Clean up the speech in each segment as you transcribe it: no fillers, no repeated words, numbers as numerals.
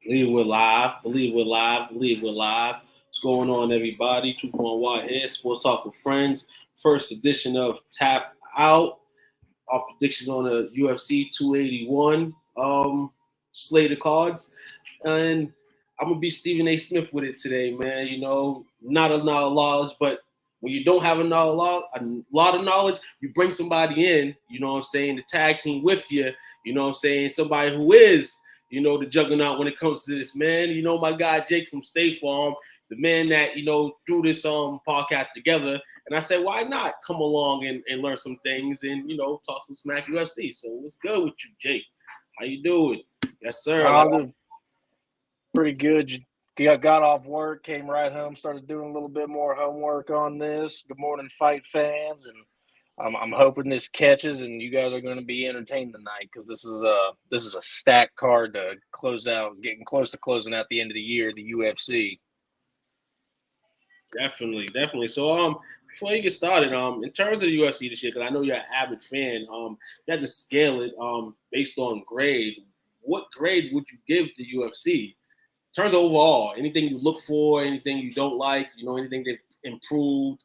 Believe we're live. Believe we're live. Believe we're live. What's going on, everybody? 2.1 here. Sports Talk with Friends. First edition of Tap Out. Our prediction on the UFC 281 slate of cards. And I'm going to be Stephen A. Smith with it today, man. Not a lot of knowledge, but when you don't have a lot of knowledge, you bring somebody in, the tag team with you, somebody who is the juggernaut when it comes to this, man. My guy Jake from State Farm, the man that, threw this podcast together. And I said, why not come along and learn some things and, talk some smack UFC. So what's good with you, Jake? How you doing? Yes, sir. I'm doing pretty good. Got off work, came right home, started doing a little bit more homework on this. Good morning, fight fans, and I'm hoping this catches and you guys are going to be entertained tonight because this is a stacked card to close out, getting close to closing out the end of the year, the UFC. Definitely. So before you get started, in terms of the UFC this year, because I know you're an avid fan, you had to scale it based on grade. What grade would you give the UFC? In terms of overall, anything you look for, anything you don't like, anything they've improved,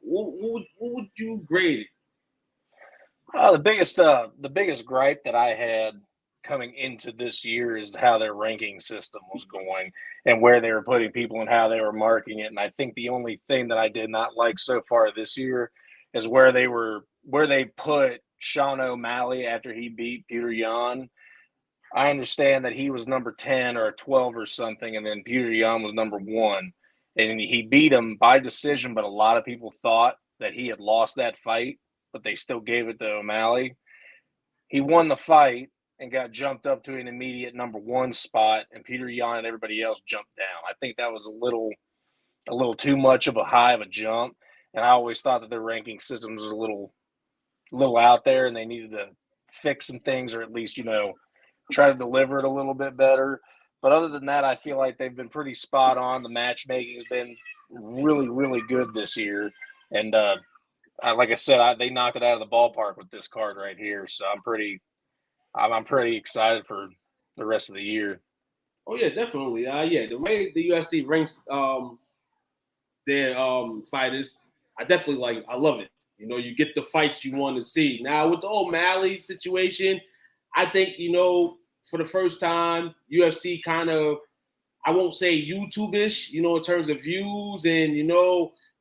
what would you grade it? The biggest gripe that I had coming into this year is how their ranking system was going and where they were putting people and how they were marking it. And I think the only thing that I did not like so far this year is where they put Sean O'Malley after he beat Peter Yan. I understand that he was number 10 or 12 or something, and then Peter Yan was number 1. And he beat him by decision, but a lot of people thought that he had lost that fight, but they still gave it to O'Malley. He won the fight and got jumped up to an immediate number 1 spot, and Peter Yan and everybody else jumped down. I think that was a little too much of a high of a jump, and I always thought that their ranking system was a little out there, and they needed to fix some things, or at least try to deliver it a little bit better. But other than that, I feel like they've been pretty spot on. The matchmaking's been really, really good this year, and like I said, they knocked it out of the ballpark with this card right here. So I'm pretty excited for the rest of the year. Oh yeah, definitely. The way the UFC ranks their fighters, I love it. You get the fights you want to see. Now with the O'Malley situation, I think for the first time, UFC kind of, I won't say YouTube-ish, in terms of views and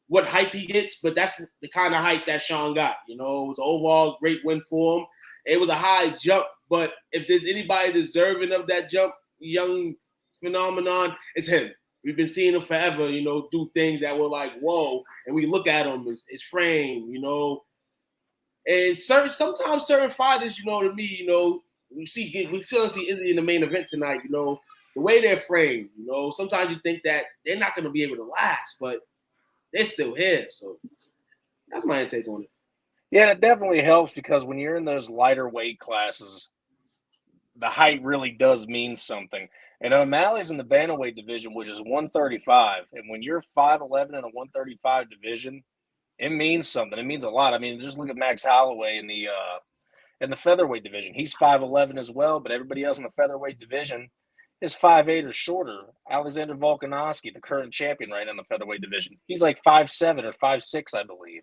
what hype he gets, but that's the kind of hype that Sean got. It was an overall great win for him. It was a high jump, but if there's anybody deserving of that jump, young phenomenon, it's him. We've been seeing him forever, do things that were like, whoa, and we look at him, his frame, and sometimes certain fighters, to me, we still see Izzy in the main event tonight, the way they're framed, sometimes you think that they're not going to be able to last, but they're still here. So that's my take on it. Yeah, and it definitely helps because when you're in those lighter weight classes, the height really does mean something. And O'Malley's in the bantamweight division, which is 135. And when you're 5'11 in a 135 division, it means something. It means a lot. I mean, just look at Max Holloway in the featherweight division. He's 5'11 as well, but everybody else in the featherweight division is 5'8 or shorter. Alexander Volkanovski, the current champion right now in the featherweight division, he's like 5'7 or 5'6, I believe.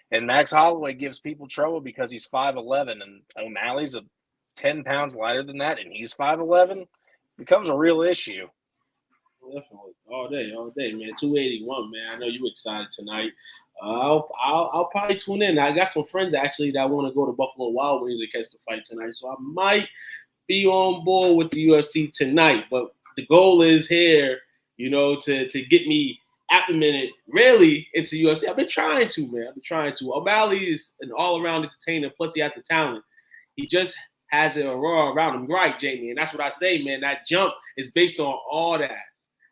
And Max Holloway gives people trouble because he's 5'11, and O'Malley's 10 pounds lighter than that, and he's 5'11. Becomes a real issue. Definitely, all day, man. 281, man. I know you excited tonight. I'll probably tune in. I got some friends actually that want to go to Buffalo Wild Wings to catch the fight tonight, so I might be on board with the UFC tonight. But the goal is here, to get me acclimated really into UFC. I've been trying to, man. O'Malley is an all-around entertainer. Plus, he has the talent. He just has an aura around him, right, Jamie? And that's what I say, man. That jump is based on all that,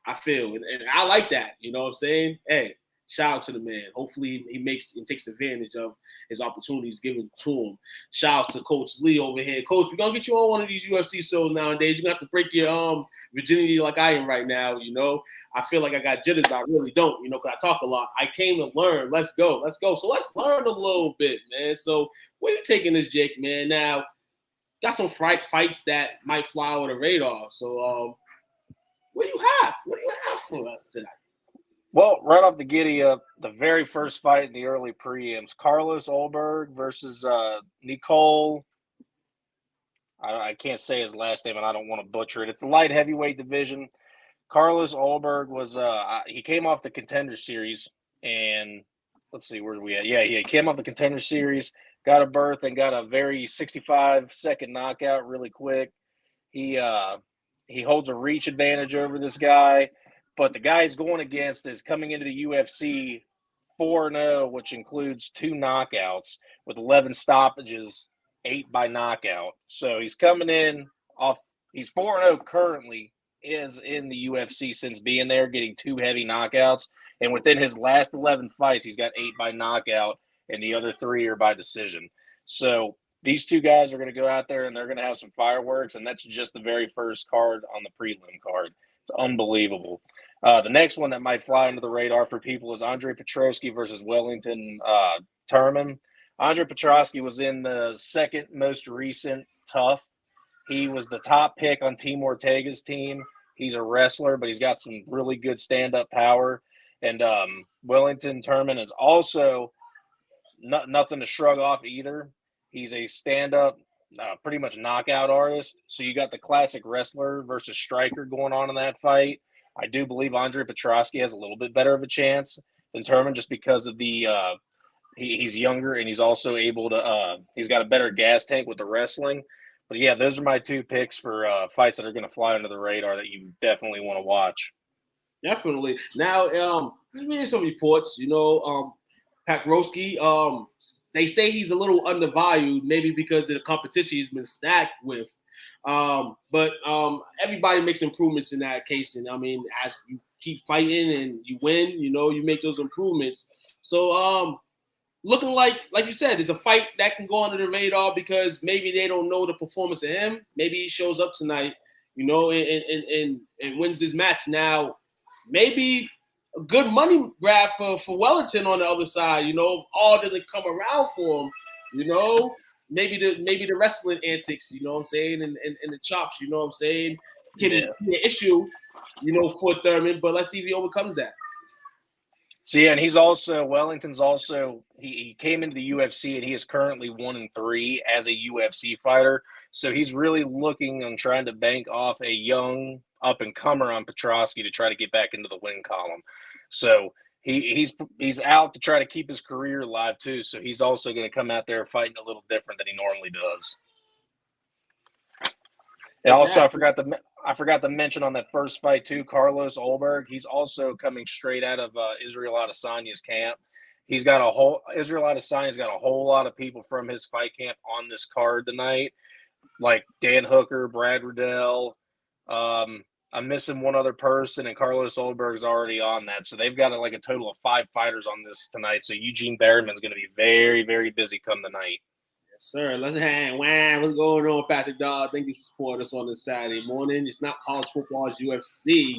I feel. And I like that, you know what I'm saying? Hey, shout out to the man. Hopefully he makes and takes advantage of his opportunities given to him. Shout out to Coach Lee over here. Coach, we're going to get you on one of these UFC shows nowadays. You're going to have to break your virginity like I am right now, I feel like I got jitters, but I really don't, because I talk a lot. I came to learn. Let's go. So let's learn a little bit, man. So where you taking this, Jake, man? Now, got some fights that might fly over the radar. So, what do you have? What do you have for us tonight? Well, right off the giddy up, the very first fight in the early preams, Carlos Ulberg versus Nicole. I can't say his last name, and I don't want to butcher it. It's the light heavyweight division. Carlos Ulberg was he came off the Contender Series, and let's see, where are we at? Yeah, he came off the Contender Series, got a berth, and got a very 65-second knockout really quick. He holds a reach advantage over this guy, but the guy he's going against is coming into the UFC 4-0, which includes 2 knockouts with 11 stoppages, 8 by knockout. So he's coming in off. He's 4-0 currently, is in the UFC since being there, getting 2 heavy knockouts. And within his last 11 fights, he's got 8 by knockout, and the other 3 are by decision. So these 2 guys are going to go out there and they're going to have some fireworks, and that's just the very first card on the prelim card. It's unbelievable. The next one that might fly under the radar for people is Andre Petroski versus Wellington Turman. Andre Petroski was in the second most recent Tough. He was the top pick on Team Ortega's team. He's a wrestler, but he's got some really good stand-up power. And Wellington Turman is also nothing to shrug off either. He's a stand-up, pretty much knockout artist. So you got the classic wrestler versus striker going on in that fight. I do believe Andre Petroski has a little bit better of a chance than Turman just because of the he's younger, and he's also able to he's got a better gas tank with the wrestling. But yeah, those are my 2 picks for fights that are going to fly under the radar that you definitely want to watch. Definitely. Now, there's been some reports, Pakrowski, they say he's a little undervalued, maybe because of the competition he's been stacked with. But everybody makes improvements in that case. And I mean, as you keep fighting and you win, you make those improvements. So, looking like you said, it's a fight that can go under the radar because maybe they don't know the performance of him. Maybe he shows up tonight, and wins this match. Now, maybe a good money grab for Wellington on the other side. All doesn't come around for him. Maybe the wrestling antics, what I'm saying, and the chops, what I'm saying, can be an issue, for Thurman. But let's see if he overcomes that. So yeah, and he's also Wellington's also he came into the UFC and he is currently 1-3 as a UFC fighter. So he's really looking on trying to bank off a young up and comer on Petroski to try to get back into the win column. So he's out to try to keep his career alive too. So he's also going to come out there fighting a little different than he normally does. And also, I forgot to mention on that first fight too, Carlos Ulberg. He's also coming straight out of Israel Adesanya's camp. Israel Adesanya's got a whole lot of people from his fight camp on this card tonight, like Dan Hooker, Brad Riddell. I'm missing one other person, and Carlos Ulberg's already on that. So they've got a total of 5 fighters on this tonight. So Eugene Berriman's going to be very, very busy come tonight. Sir, let's hang. Wow, what's going on, Patrick Dawg? Thank you for supporting us on this Saturday morning. It's not college football, it's UFC,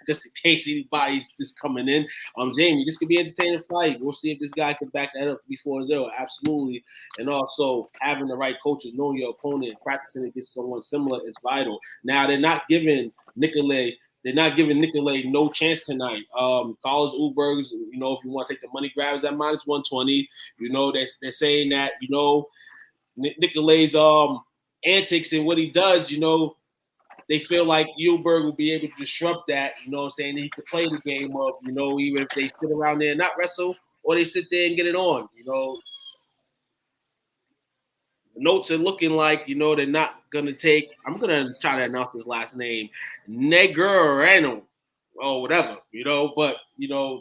just in case anybody's just coming in. Jamie, this could be an entertaining fight. We'll see if this guy can back that up before 4-0. Absolutely. And also, having the right coaches, knowing your opponent, practicing against someone similar is vital. Now, they're not giving Nicolay no chance tonight. Carlos Ulberg's, if you want to take the money grabs at -120, they're saying that, Nicolay's antics and what he does, they feel like Ulberg will be able to disrupt that, what I'm saying? He could play the game of, even if they sit around there and not wrestle or they sit there and get it on, The notes are looking like, they're not going to take – I'm going to try to announce his last name, Negreanu or whatever, But,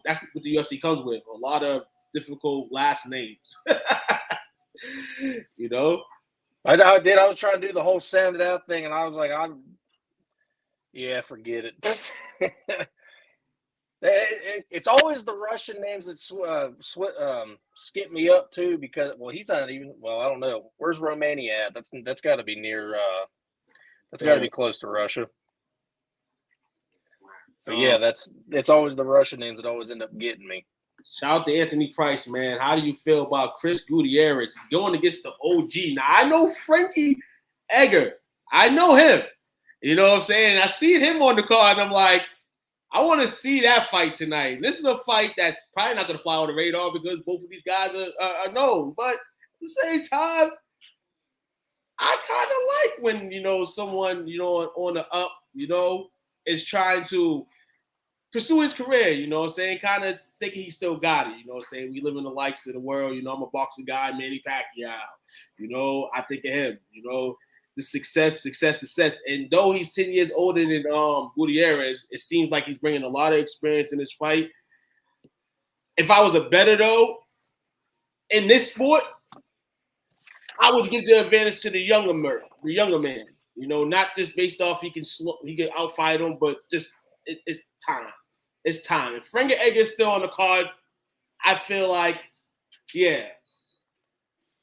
that's what the UFC comes with, a lot of difficult last names. I did. I was trying to do the whole sound it out thing, and I was like, forget it. It's always the Russian names that skip me up too, because he's not even. Well, I don't know. Where's Romania at? That's got to be near. That's got to be close to Russia. But yeah, it's always the Russian names that always end up getting me. Shout out to Anthony Price, man. How do you feel about Chris Gutierrez? He's going against the OG. Now, I know Frankie Edgar. I know him. You know what I'm saying? And I see him on the card, and I'm like, I want to see that fight tonight. And this is a fight that's probably not going to fly on the radar because both of these guys are known. But at the same time, I kind of like when, someone, on the up, is trying to pursue his career, you know what I'm saying? Kind of thinking he still got it, you know what I'm saying? We live in the likes of the world, I'm a boxing guy, Manny Pacquiao, I think of him, the success. And though he's 10 years older than Gutierrez, it seems like he's bringing a lot of experience in this fight. If I was a bettor, though, in this sport, I would give the advantage to the younger man, not just based off he can outfight him, but just it's time. It's time. If Frankie Edgar's still on the card, I feel like,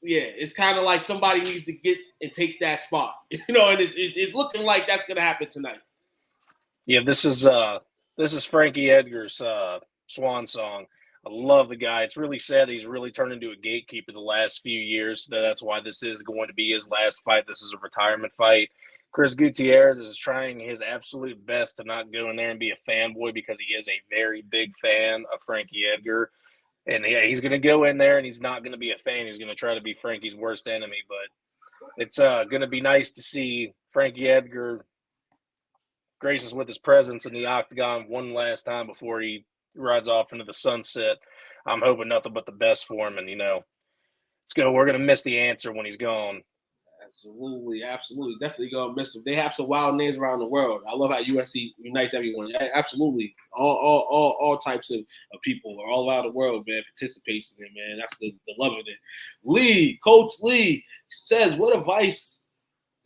it's kind of like somebody needs to get and take that spot. And it's looking like that's going to happen tonight. Yeah, this is Frankie Edgar's swan song. I love the guy. It's really sad that he's really turned into a gatekeeper the last few years. That's why this is going to be his last fight. This is a retirement fight. Chris Gutierrez is trying his absolute best to not go in there and be a fanboy because he is a very big fan of Frankie Edgar. And he's going to go in there and he's not going to be a fan. He's going to try to be Frankie's worst enemy. But it's going to be nice to see Frankie Edgar grace us with his presence in the octagon one last time before he rides off into the sunset. I'm hoping nothing but the best for him. And, we're going to miss the answer when he's gone. Absolutely. Definitely going to miss them. They have some wild names around the world. I love how UFC unites everyone. Absolutely. All types of people all around the world, man, participates in it, man. That's the love of it. Coach Lee says, what advice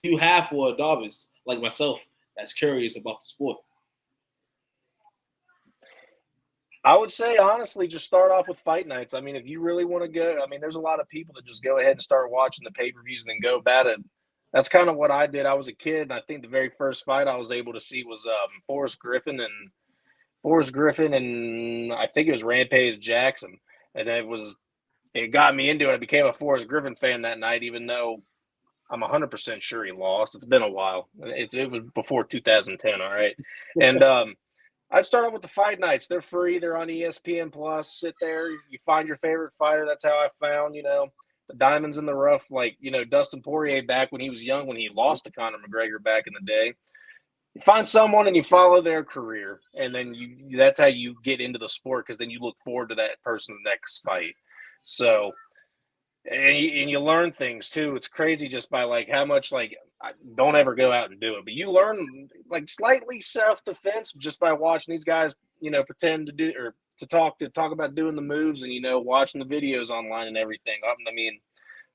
do you have for a novice like myself that's curious about the sport? I would say, honestly, just start off with fight nights. I mean, if you really want to go, there's a lot of people that just go ahead and start watching the pay-per-views and then go about it. That's kind of what I did. I was a kid, and I think the very first fight I was able to see was Forrest Griffin and I think it was Rampage Jackson. And it got me into it. I became a Forrest Griffin fan that night, even though I'm 100% sure he lost. It's been a while. It was before 2010, all right? And I'd start off with the fight nights. They're free. They're on ESPN Plus. Sit there. You find your favorite fighter. That's how I found, the diamonds in the rough. Like, Dustin Poirier back when he was young, when he lost to Conor McGregor back in the day. You find someone and you follow their career. And then that's how you get into the sport because then you look forward to that person's next fight. So, and you learn things too. It's crazy just by how much don't ever go out and do it, but you learn slightly self-defense just by watching these guys, pretend to do or to talk about doing the moves and watching the videos online and everything.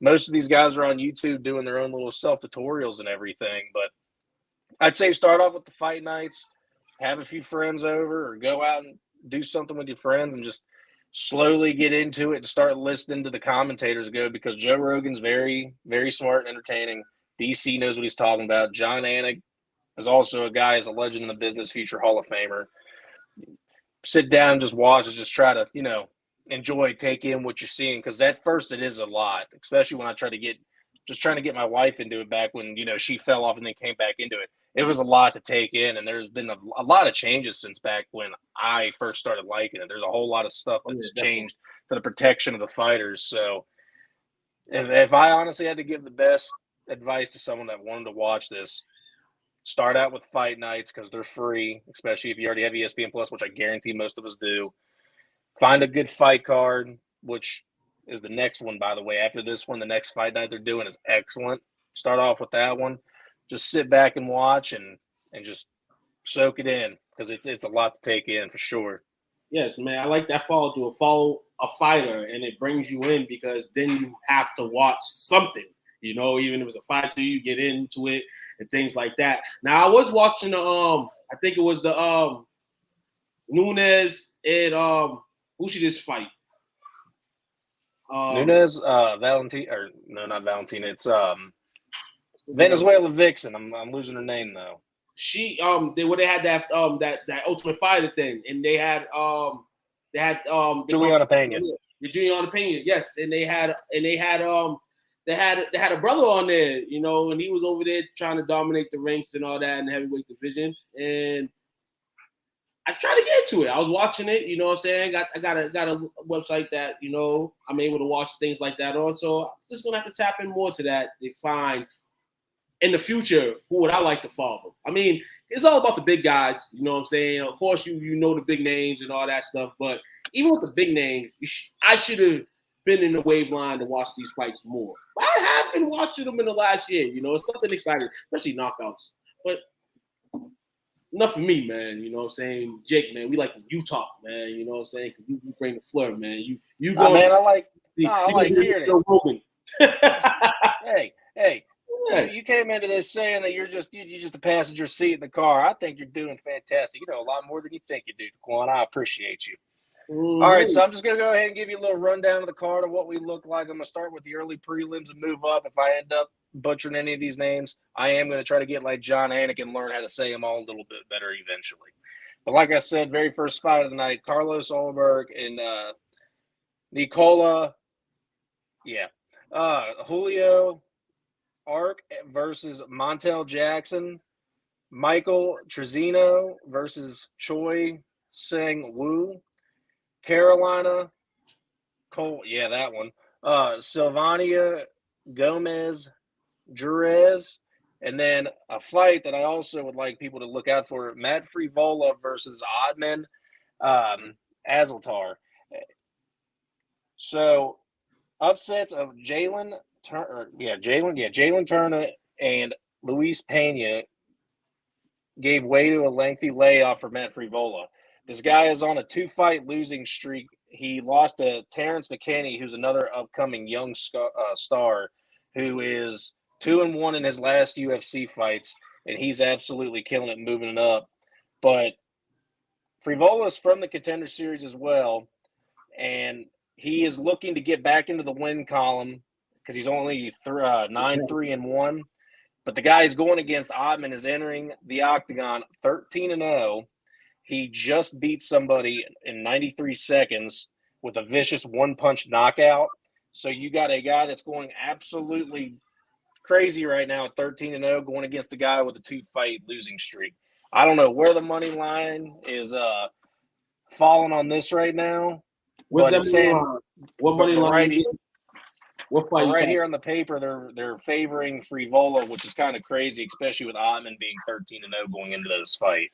Most of these guys are on YouTube doing their own little self-tutorials and everything. But I'd say start off with the fight nights, have a few friends over, or go out and do something with your friends and just slowly get into it and start listening to the commentators go because Joe Rogan's very, very smart and entertaining. DC knows what he's talking about. John Anik is also a guy, is a legend in the business, future Hall of Famer. Sit down and just watch and just try to, enjoy, take in what you're seeing because at first it is a lot, especially when I trying to get my wife into it back when, she fell off and then came back into it. It was a lot to take in, and there's been a lot of changes since back when I first started liking it. There's a whole lot of stuff that's changed for the protection of the fighters. So if I honestly had to give the best advice to someone that wanted to watch this, start out with fight nights because they're free, especially if you already have ESPN Plus, which I guarantee most of us do. Find a good fight card, which is the next one, by the way. After this one, the next fight night they're doing is excellent. Start off with that one. Just sit back and watch and just soak it in because it's a lot to take in for sure. Yes, man. I like that follow a fighter, and it brings you in because then you have to watch something. Even if it's a fight, you get into it and things like that. Now I was watching I think it was the Nunes and who should this fight? Nunes, Valentina, or no, not Valentina. It's Venezuela Vixen. I'm losing her name though. She they had that Ultimate Fighter thing, and they had Juliana Pena. The Juliana Pena, yes, and they had they had a brother on there, you know, and he was over there trying to dominate the ranks and all that in the heavyweight division. And I tried to get to it. I was watching it, you know what I'm saying? I got a website that, you know, I'm able to watch things like that on. So I'm just gonna have to tap in more to that to find in the future who would I like to follow. I mean, it's all about the big guys, you know what I'm saying? Of course, you know the big names and all that stuff, but even with the big names, I should have been in the wave line to watch these fights more. But I have been watching them in the last year, you know, it's something exciting, especially knockouts. But enough of me, man. You know what I'm saying? Jake, man, we like you talk, man. You know what I'm saying? Because you bring the flair, man. You go. Man, I like hearing it. Hey. You came into this saying that you're just a passenger seat in the car. I think you're doing fantastic. You know a lot more than you think you do, Daquan. I appreciate you. Mm-hmm. All right, so I'm just going to go ahead and give you a little rundown of the card of what we look like. I'm going to start with the early prelims and move up. If I end up butchering any of these names, I am going to try to get like John Anik and learn how to say them all a little bit better eventually. But like I said, very first fight of the night, Carlos Ulberg and Julio Arc versus Montel Jackson, Michael Trezino versus Choi Sang Woo, Carolina Cole, that one. Sylvania Gomez Jerez, and then a fight that I also would like people to look out for: Matt Frivola versus Ottman Azaltar. So upsets of Jalen Turner and Luis Pena gave way to a lengthy layoff for Matt Frivola. This guy is on a 2-fight losing streak. He lost to Terrence McKinney, who's another upcoming young star, who is 2-1 in his last UFC fights, and he's absolutely killing it, moving it up. But Frivola's from the Contender Series as well, and he is looking to get back into the win column because he's only 9-3-1. But the guy he's going against, Ottman, is entering the octagon 13-0. He just beat somebody in 93 seconds with a vicious one-punch knockout. So you got a guy that's going absolutely crazy right now at 13-0, going against a guy with a 2-fight losing streak. I don't know where the money line is falling on this right now. What's that money line? What money line? What fight? Right here on the paper, they're favoring Frivola, which is kind of crazy, especially with Ottman being 13-0 going into this fight.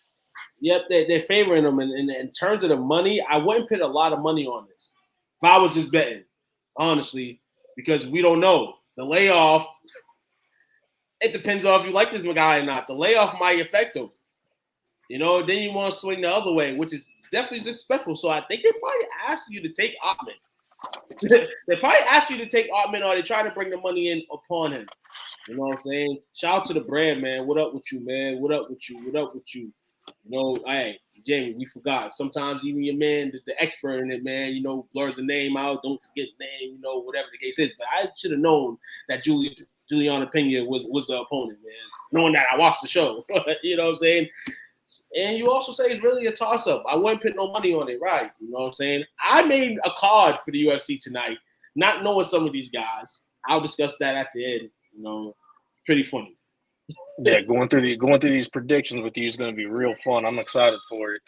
Yep, they're favoring him. And in terms of the money, I wouldn't put a lot of money on this if I was just betting, honestly, because we don't know. The layoff, it depends on if you like this guy or not. The layoff might affect him. You know, then you want to swing the other way, which is definitely disrespectful. So I think they probably ask you to take Ottman. They probably ask you to take Ottman, or they try to bring the money in upon him. You know what I'm saying? Shout out to the brand, man. What up with you, man? What up with you? What up with you? You know, hey, Jamie, we forgot. Sometimes even your man, the expert in it, man, you know, blurs the name out. Don't forget the name, you know, whatever the case is. But I should have known that Juliana Pena was the opponent, man. Knowing that I watched the show. You know what I'm saying? And you also say it's really a toss-up. I wouldn't put no money on it, right? You know what I'm saying? I made a card for the UFC tonight, not knowing some of these guys. I'll discuss that at the end. You know, pretty funny. Yeah, going through these predictions with you is going to be real fun. I'm excited for it.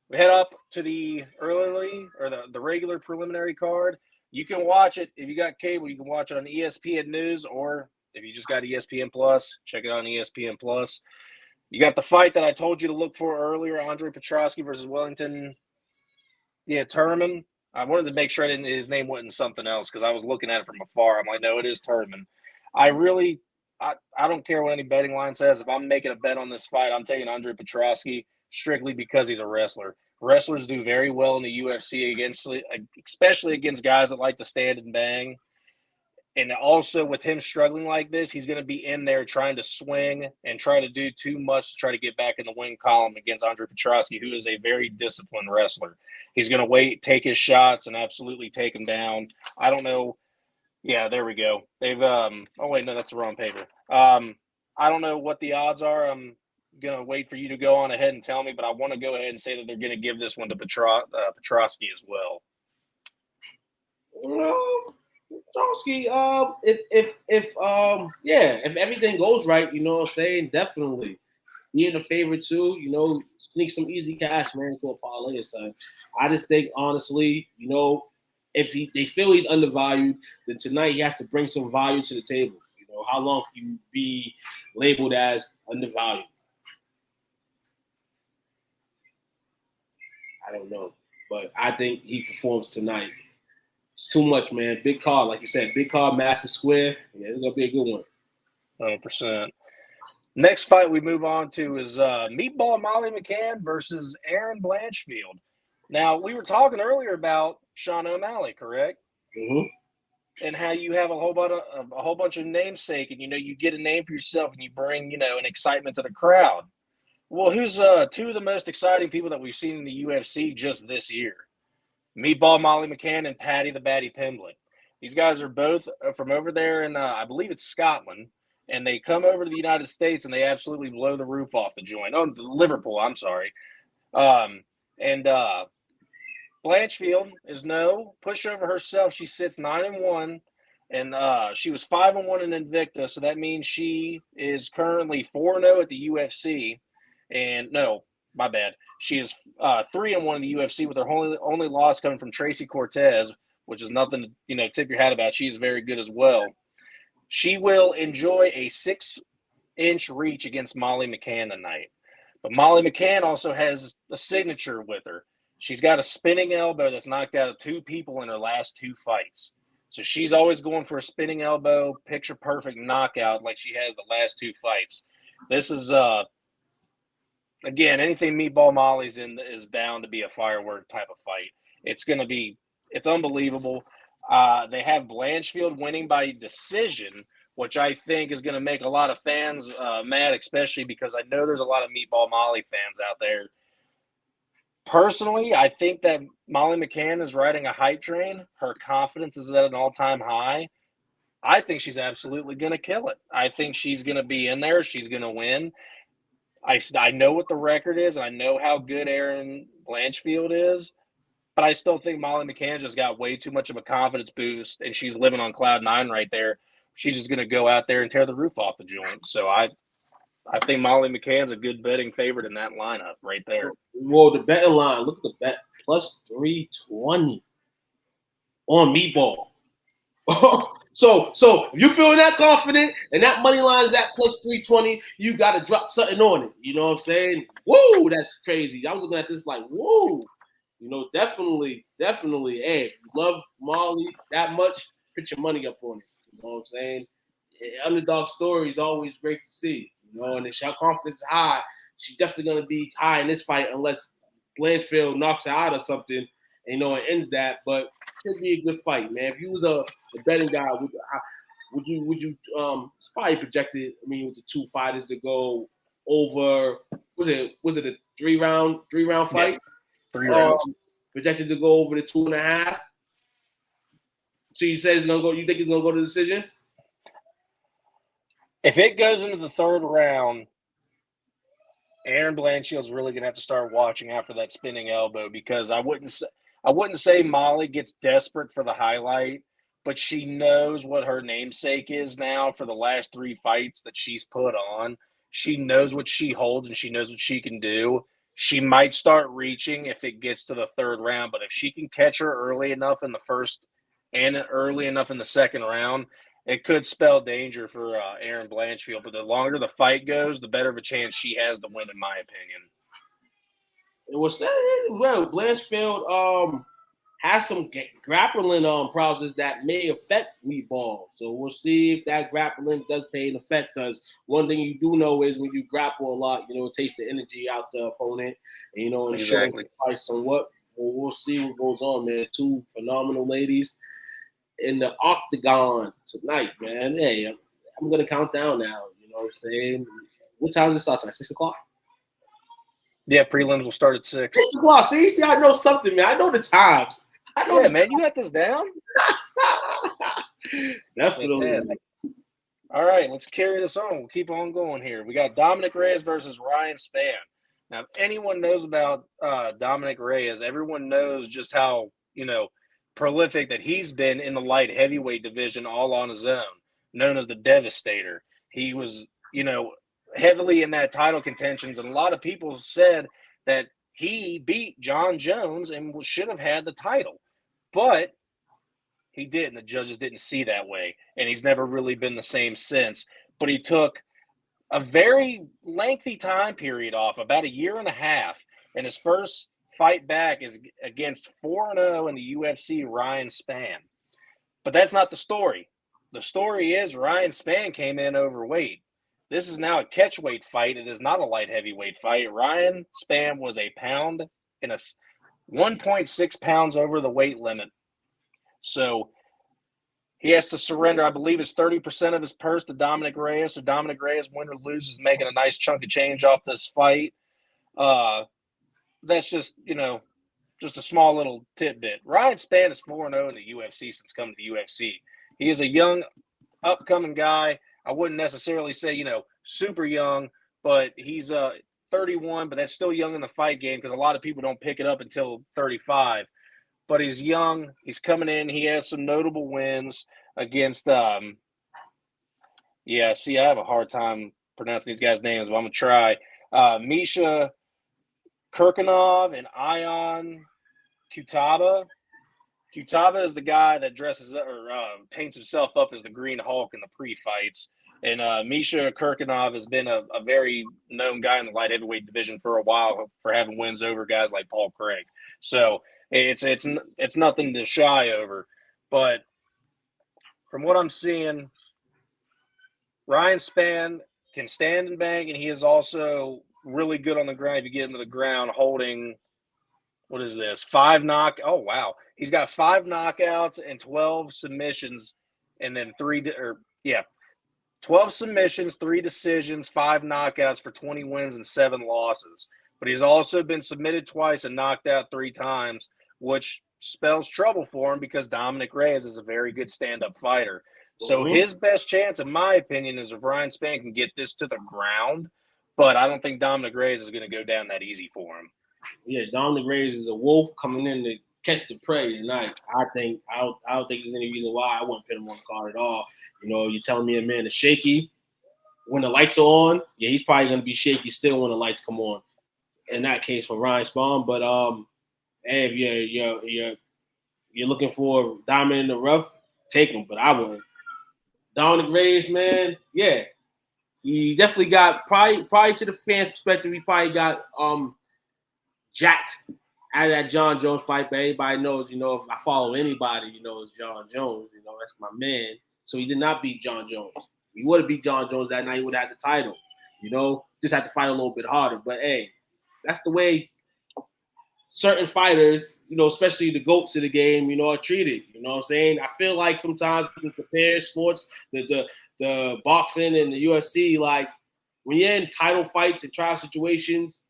We head up to the early or the regular preliminary card. You can watch it if you got cable. You can watch it on ESPN News, or if you just got ESPN Plus, check it out on ESPN Plus. You got the fight that I told you to look for earlier, Andre Petroski versus Wellington. Yeah, Turman. I wanted to make sure his name wasn't something else because I was looking at it from afar. I'm like, no, it is Turman. I don't care what any betting line says. If I'm making a bet on this fight, I'm taking Andre Petroski strictly because he's a wrestler. Wrestlers do very well in the UFC especially against guys that like to stand and bang. And also with him struggling like this, he's going to be in there trying to swing and try to do too much to try to get back in the win column against Andre Petroski, who is a very disciplined wrestler. He's going to wait, take his shots, and absolutely take him down. I don't know. Yeah, there we go. They've oh wait, no, that's the wrong paper. I don't know what the odds are. I'm gonna wait for you to go on ahead and tell me, but I want to go ahead and say that they're gonna give this one to Petroski as well. Well, Stronsky, if everything goes right, you know what I'm saying, definitely. Being a favorite too, sneak some easy cash, man, into a parlay or something. I just think honestly, if they feel he's undervalued, then tonight he has to bring some value to the table. How long can you be labeled as undervalued? I don't know, but I think he performs tonight. It's too much, man. Big card, like you said, big card, Master Square. Yeah, it's gonna be a good one. 100%. Next fight we move on to is Meatball Molly McCann versus Aaron Blanchfield. Now, we were talking earlier about Sean O'Malley, correct? Mm-hmm. And how you have a whole bunch of namesake, and you get a name for yourself, and you bring an excitement to the crowd. Well, who's two of the most exciting people that we've seen in the UFC just this year? Meatball Molly McCann and Paddy the Baddy Pimblett. These guys are both from over there in, I believe it's Scotland, and they come over to the United States and they absolutely blow the roof off the joint. Oh, Liverpool, I'm sorry. And Blanchfield is no pushover herself. She sits 9-1, and she was 5-1 in Invicta, so that means she is currently 4-0 at the UFC. And no, my bad. She is 3-1 in the UFC with her only loss coming from Tracy Cortez, which is nothing to tip your hat about. She is very good as well. She will enjoy a 6-inch reach against Molly McCann tonight. But Molly McCann also has a signature with her. She's got a spinning elbow that's knocked out 2 people in her last 2 fights. So she's always going for a spinning elbow, picture perfect knockout like she has the last 2 fights. This is again, anything Meatball Molly's in is bound to be a firework type of fight. It's unbelievable. They have Blanchfield winning by decision, which I think is going to make a lot of fans mad, especially because I know there's a lot of Meatball Molly fans out there. Personally, I think that Molly McCann is riding a hype train. Her confidence is at an all-time high. I think she's absolutely going to kill it. I think she's going to be in there. She's going to win. I know what the record is, and I know how good Aaron Blanchfield is, but I still think Molly McCann just got way too much of a confidence boost, and she's living on cloud 9 right there. She's just going to go out there and tear the roof off the joint. So I think Molly McCann's a good betting favorite in that lineup right there. Well, the betting line, look at the bet, plus 320 on Meatball. So if you're feeling that confident and that money line is at plus 320, you got to drop something on it. You know what I'm saying? Woo, that's crazy. I was looking at this like, woo. Definitely. Hey, if you love Molly that much, put your money up on it. You know what I'm saying? Underdog story is always great to see. And if her confidence is high, she's definitely going to be high in this fight unless Blanchfield knocks her out or something, and ends that. But it should be a good fight, man. If you was a betting guy, would you it's probably projected, with the 2 fighters to go over, was it a 3-round fight? Yeah, 3 rounds. Projected to go over the 2.5. So you said it's gonna go, you think it's gonna go to decision? If it goes into the 3rd round, Aaron Blanchfield's really going to have to start watching out for that spinning elbow, because I wouldn't say Molly gets desperate for the highlight, but she knows what her namesake is now for the last 3 fights that she's put on. She knows what she holds and she knows what she can do. She might start reaching if it gets to the 3rd round, but if she can catch her early enough in the 1st and early enough in the 2nd round, it could spell danger for Aaron Blanchfield. But the longer the fight goes, the better of a chance she has to win, in my opinion. It was Blanchfield has some grappling problems that may affect Meatball. So we'll see if that grappling does pay an effect, because one thing you do know is when you grapple a lot, it takes the energy out the opponent, and Exactly. Price somewhat. We'll see what goes on, man. 2 phenomenal ladies in the octagon tonight, man. Hey, I'm gonna count down now. You know what I'm saying? What time does it start tonight? 6 o'clock? Yeah, prelims will start at 6. 6 o'clock. See, I know something, man. I know the times. Man, you got this down? Definitely. Fantastic. All right, let's carry this on. We'll keep on going here. We got Dominic Reyes versus Ryan Spann. Now, if anyone knows about Dominic Reyes, everyone knows just how, prolific that he's been in the light heavyweight division all on his own, known as the Devastator. He was, heavily in that title contentions, and a lot of people said that he beat John Jones and should have had the title, but he didn't. The judges didn't see that way, and he's never really been the same since. But he took a very lengthy time period off, about a year and a half, and his first fight back is against 4-0 in the UFC, Ryan Spann. But that's not the story. The story is Ryan Spann came in overweight. This is now a catchweight fight. It is not a light heavyweight fight. Ryan Spann was a pound and a 1.6 pounds over the weight limit. So he has to surrender, I believe it's 30% of his purse to Dominic Reyes. So Dominic Reyes, win or lose, is making a nice chunk of change off this fight. That's just, just a small little tidbit. Ryan Spann is 4-0 in the UFC since coming to the UFC. He is a young, upcoming guy. I wouldn't necessarily say, super young, but he's 31, but that's still young in the fight game because a lot of people don't pick it up until 35. But he's young. He's coming in. He has some notable wins against I have a hard time pronouncing these guys' names, but I'm going to try. Misha Kirkunov and Ion Kutaba. Kutaba is the guy that dresses or paints himself up as the Green Hulk in the pre-fights. And Misha Kirkunov has been a very known guy in the light heavyweight division for a while for having wins over guys like Paul Craig. So it's nothing to shy over. But from what I'm seeing, Ryan Spann can stand and bang, and he is also really good on the ground if you get him to the ground holding, what is this, 5 knock? Oh, wow. He's got 5 knockouts and 12 submissions, and then 12 submissions, 3 decisions, 5 knockouts for 20 wins and 7 losses. But he's also been submitted twice and knocked out 3 times, which spells trouble for him because Dominic Reyes is a very good stand-up fighter. So his best chance, in my opinion, is if Ryan Spann can get this to the ground. But I don't think Dominic Reyes is going to go down that easy for him. Yeah, Dominic Reyes is a wolf coming in to catch the prey tonight. I don't think there's any reason why I wouldn't put him on the card at all. You're telling me a man is shaky when the lights are on. Yeah, he's probably going to be shaky still when the lights come on. In that case, for Ryan Spann. But hey, if you're looking for diamond in the rough, take him. But I wouldn't. Dominic Reyes, man, yeah, he definitely got probably to the fans' perspective, he probably got jacked out of that John Jones fight. But everybody knows, if I follow anybody, it's John Jones. That's my man. So he did not beat John Jones. If he would have beat John Jones that night, he would have had the title. Just had to fight a little bit harder. But hey, that's the way certain fighters, especially the GOATs of the game, are treated. You know what I'm saying? I feel like sometimes we can compare sports, the boxing and the UFC, like when you're in title fights and trial situations,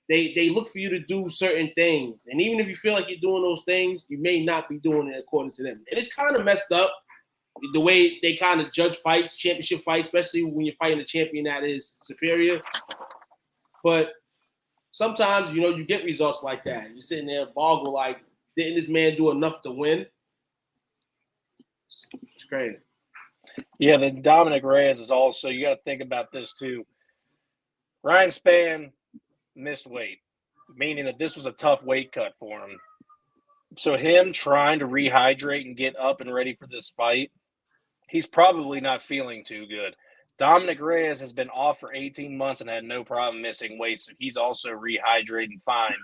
they look for you to do certain things. And even if you feel like you're doing those things, you may not be doing it according to them. And it's kind of messed up the way they kind of judge fights, championship fights, especially when you're fighting a champion that is superior. But sometimes, you get results like that. You're sitting there boggle like, didn't this man do enough to win? It's crazy. Yeah, then Dominic Reyes is also, you got to think about this too. Ryan Spann missed weight, meaning that this was a tough weight cut for him. So him trying to rehydrate and get up and ready for this fight, he's probably not feeling too good. Dominic Reyes has been off for 18 months and had no problem missing weight, so he's also rehydrating fine.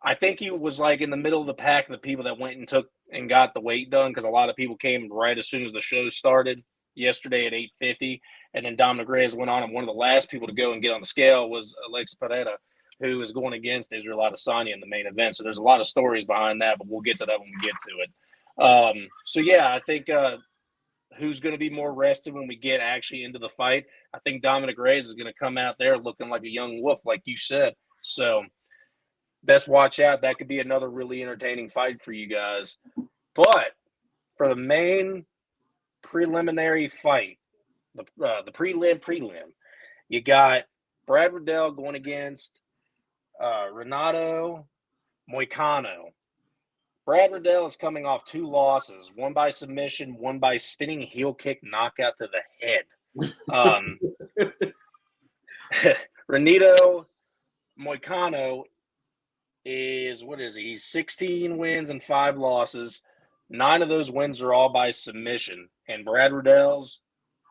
I think he was like in the middle of the pack of the people that went and took and got the weight done because a lot of people came right as soon as the show started yesterday at 8:50, and then Dominic Reyes went on, and one of the last people to go and get on the scale was Alex Pereira, who is going against Israel Adesanya in the main event. So there's a lot of stories behind that, but we'll get to that when we get to it. So yeah, I think who's going to be more rested when we get actually into the fight? I think Dominic Reyes is going to come out there looking like a young wolf, like you said. So best watch out. That could be another really entertaining fight for you guys. But for the main preliminary fight, the prelim, you got Brad Riddell going against Renato Moicano. Brad Riddell is coming off 2 losses, one by submission, one by spinning heel kick knockout to the head. Renito Moicano is, what is he? He's 16 wins and 5 losses. 9 of those wins are all by submission. And Brad Riddell's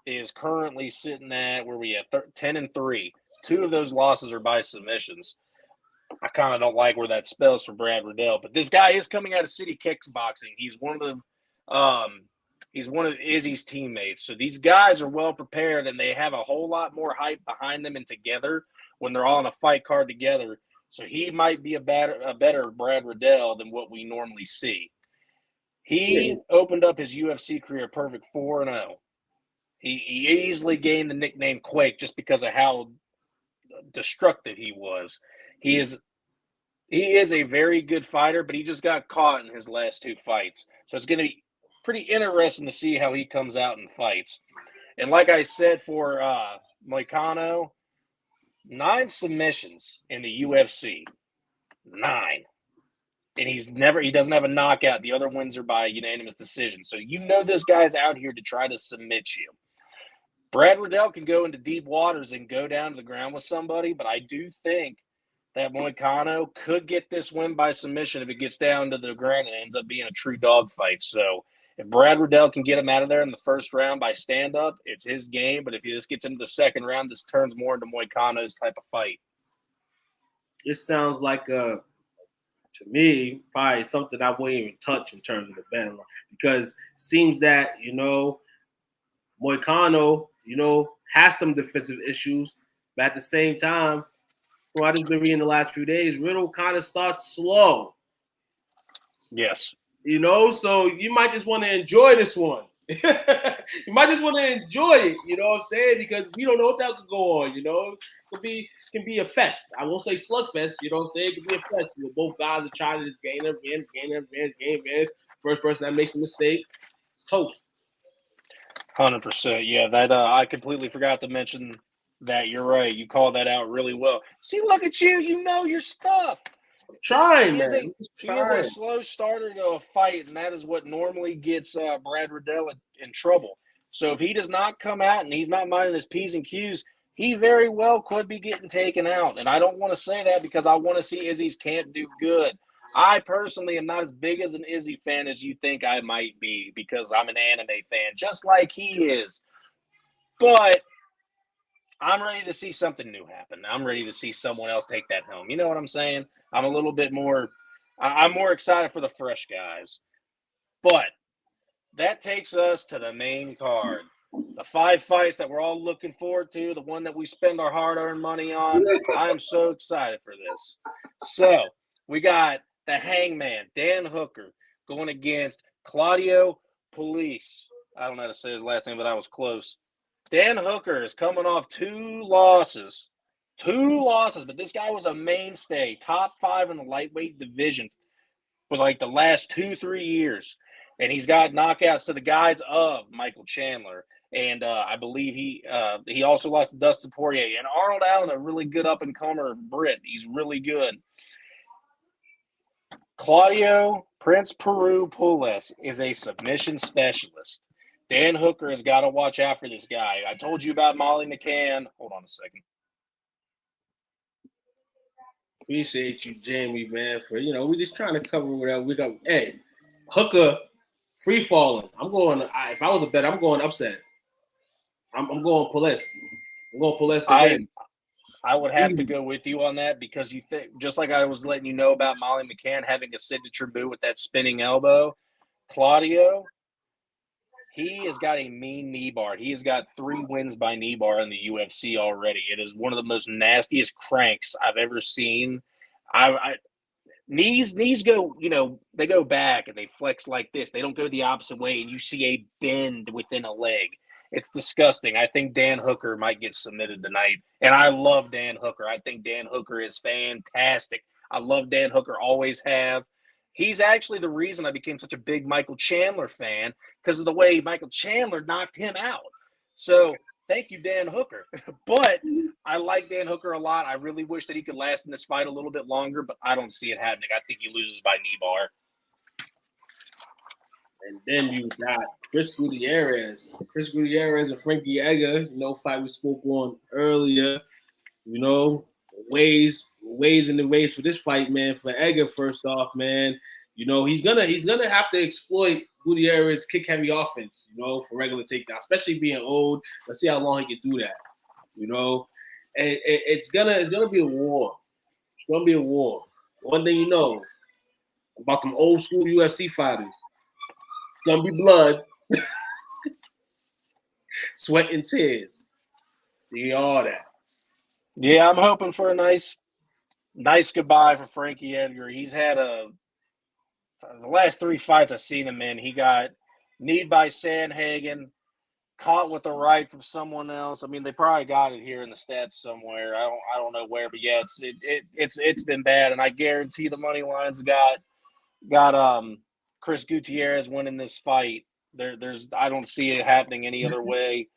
is currently sitting at, where we at, 10-3. 2 of those losses are by submissions. I kind of don't like where that spells for Brad Riddell, but this guy is coming out of City Kickboxing. He's one of Izzy's teammates. So these guys are well prepared, and they have a whole lot more hype behind them and together when they're all on a fight card together. So he might be a better Brad Riddell than what we normally see. He opened up his UFC career perfect 4-0. He easily gained the nickname Quake just because of how destructive he was. He is a very good fighter, but he just got caught in his last 2 fights. So it's going to be pretty interesting to see how he comes out and fights. And like I said for Moicano, 9 submissions in the UFC. 9. And he doesn't have a knockout. The other wins are by unanimous decision. So this guy's out here to try to submit you. Brad Riddell can go into deep waters and go down to the ground with somebody, but I do think that Moicano could get this win by submission if it gets down to the ground and ends up being a true dogfight. So if Brad Riddell can get him out of there in the first round by stand-up, it's his game. But if he just gets into the second round, this turns more into Moicano's type of fight. It sounds like, to me, probably something I wouldn't even touch in terms of the ban, because it seems that, Moicano, has some defensive issues, but at the same time, from what I've been reading the last few days, Riddle kind of starts slow. Yes. So you might just want to enjoy this one. You might just want to enjoy it, you know what I'm saying? Because we don't know what that could go on, It can be a fest. I won't say slugfest, you know what I'm saying? It could be a fest. Both guys are trying to just gain advance. First person that makes a mistake, toast. 100%. Yeah, that I completely forgot to mention that. You're right. You called that out really well. See, look at you. You know your stuff. I'm trying, He man. He is a slow starter to a fight, and that is what normally gets Brad Riddell in trouble. So if he does not come out and he's not minding his P's and Q's, he very well could be getting taken out. And I don't want to say that because I want to see Izzy's camp do good. I personally am not as big as an Izzy fan as you think I might be because I'm an anime fan, just like he is. But I'm ready to see something new happen. I'm ready to see someone else take that home. You know what I'm saying? I'm a little bit more – I'm more excited for the fresh guys. But that takes us to the main card. The 5 fights that we're all looking forward to, the one that we spend our hard-earned money on. I'm so excited for this. So we got the Hangman, Dan Hooker, going against Claudio Pulis. I don't know how to say his last name, but I was close. Dan Hooker is coming off 2 losses. 2 losses, but this guy was a mainstay, top 5 in the lightweight division for like the last 2-3 years. And he's got knockouts to the guys of Michael Chandler. And I believe he also lost to Dustin Poirier. And Arnold Allen, a really good up-and-comer Brit. He's really good. Claudio Prince Peru Pulis is a submission specialist. Dan Hooker has got to watch out for this guy. I told you about Molly McCann. Hold on a second. Appreciate you, Jamie, man, for, we're just trying to cover whatever we got. Hey, Hooker, free falling. If I was a bet, I'm going upset. I'm going Pulis. I'm going Pulis to win. I would have to go with you on that because you think, just like I was letting you know about Molly McCann having a signature move with that spinning elbow, Claudio, he has got a mean knee bar. He has got 3 wins by knee bar in the UFC already. It is one of the most nastiest cranks I've ever seen. Knees go, they go back and they flex like this. They don't go the opposite way, and you see a bend within a leg. It's disgusting. I think Dan Hooker might get submitted tonight. And I love Dan Hooker. I think Dan Hooker is fantastic. I love Dan Hooker, always have. He's actually the reason I became such a big Michael Chandler fan because of the way Michael Chandler knocked him out. So thank you, Dan Hooker. But I like Dan Hooker a lot. I really wish that he could last in this fight a little bit longer, but I don't see it happening. I think he loses by knee bar. And then you got Chris Gutierrez. Chris Gutierrez and Frankie Edgar, fight we spoke on earlier. Ways in the race for this fight, man. For Edgar, first off, man, he's gonna have to exploit Gutierrez's kick heavy offense, for regular takedown, especially being old. Let's see how long he can do that. And it's gonna be a war. It's gonna be a war. One thing about them old school UFC fighters, it's gonna be blood, sweat, and tears. See all that. Yeah, I'm hoping for a nice goodbye for Frankie Edgar. He's had the last 3 fights I've seen him in, he got kneed by Sandhagen, caught with a right from someone else. I mean, they probably got it here in the stats somewhere. I don't know where, but yeah, it's been bad, and I guarantee the money lines got Chris Gutierrez winning this fight. I don't see it happening any other way.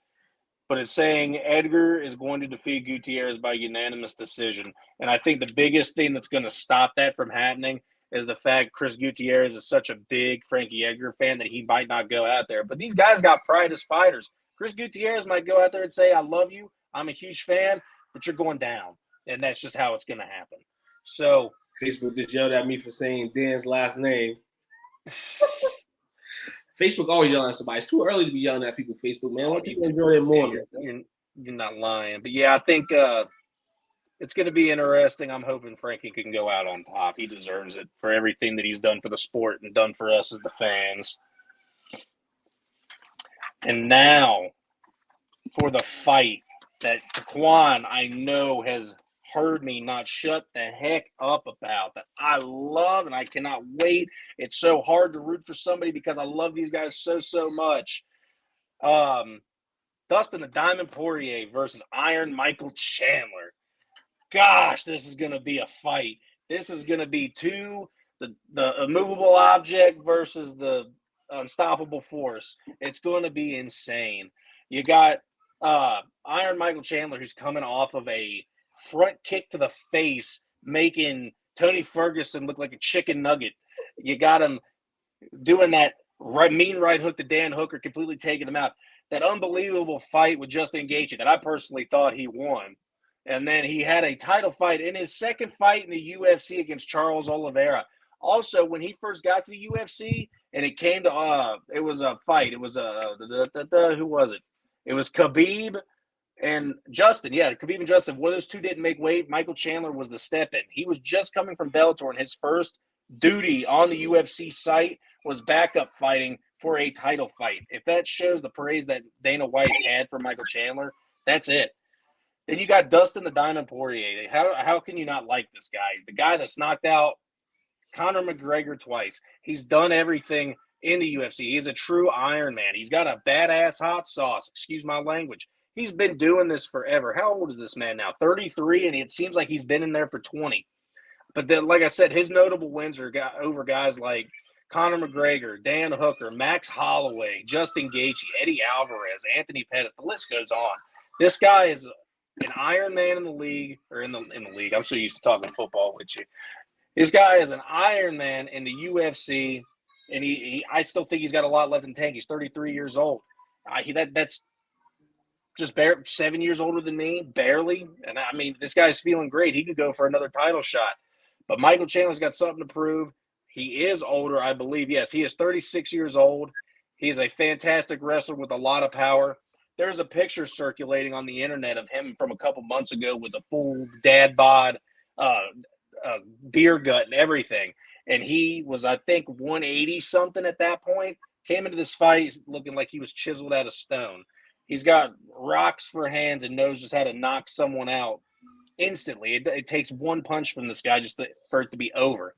But it's saying Edgar is going to defeat Gutierrez by unanimous decision. And I think the biggest thing that's going to stop that from happening is the fact Chris Gutierrez is such a big Frankie Edgar fan that he might not go out there. But these guys got pride as fighters. Chris Gutierrez might go out there and say, I love you, I'm a huge fan, but you're going down. And that's just how it's going to happen. So Facebook just yelled at me for saying Dan's last name. Facebook always yelling at somebody. It's too early to be yelling at people. Facebook, man. Let people enjoy their morning. You're not lying, but yeah, I think it's going to be interesting. I'm hoping Frankie can go out on top. He deserves it for everything that he's done for the sport and done for us as the fans. And now for the fight that Taquan, I know, has heard me not shut the heck up about, that I love and I cannot wait. It's so hard to root for somebody because I love these guys so much. Dustin the Diamond Poirier versus Iron Michael Chandler. Gosh, this is going to be a fight. This is going to be the immovable object versus the unstoppable force. It's going to be insane. You got Iron Michael Chandler, who's coming off of a front kick to the face, making Tony Ferguson look like a chicken nugget. You got him doing that mean right hook to Dan Hooker, completely taking him out. That unbelievable fight with Justin Gaethje that I personally thought he won. And then he had a title fight in his second fight in the UFC against Charles Oliveira. Also, when he first got to the UFC and it came to it was a fight. It was who was it? It was Khabib and Justin. Yeah, Khabib and Justin. One of those two didn't make weight. Michael Chandler was the step-in. He was just coming from Bellator, and his first duty on the UFC site was backup fighting for a title fight. If that shows the praise that Dana White had for Michael Chandler, that's it. Then you got Dustin the Diamond Poirier. How can you not like this guy? The guy that's knocked out Conor McGregor twice. He's done everything in the UFC. He's a true Iron Man. He's got a badass hot sauce. Excuse my language. He's been doing this forever. How old is this man now? 33, and it seems like he's been in there for 20. But then, like I said, his notable wins are over guys like Conor McGregor, Dan Hooker, Max Holloway, Justin Gaethje, Eddie Alvarez, Anthony Pettis. The list goes on. This guy is an Iron Man in the league, or in the league. I'm so used to talking football with you. This guy is an Iron Man in the UFC, and I still think he's got a lot left in the tank. He's 33 years old. That's just 7 years older than me, barely. And I mean, this guy's feeling great. He could go for another title shot. But Michael Chandler's got something to prove. He is older, I believe. Yes, he is 36 years old. He is a fantastic wrestler with a lot of power. There's a picture circulating on the internet of him from a couple months ago with a full dad bod, beer gut and everything. And he was, I think, 180 something at that point. Came into this fight looking like he was chiseled out of stone. He's got rocks for hands and knows just how to knock someone out instantly. It takes one punch from this guy just for it to be over.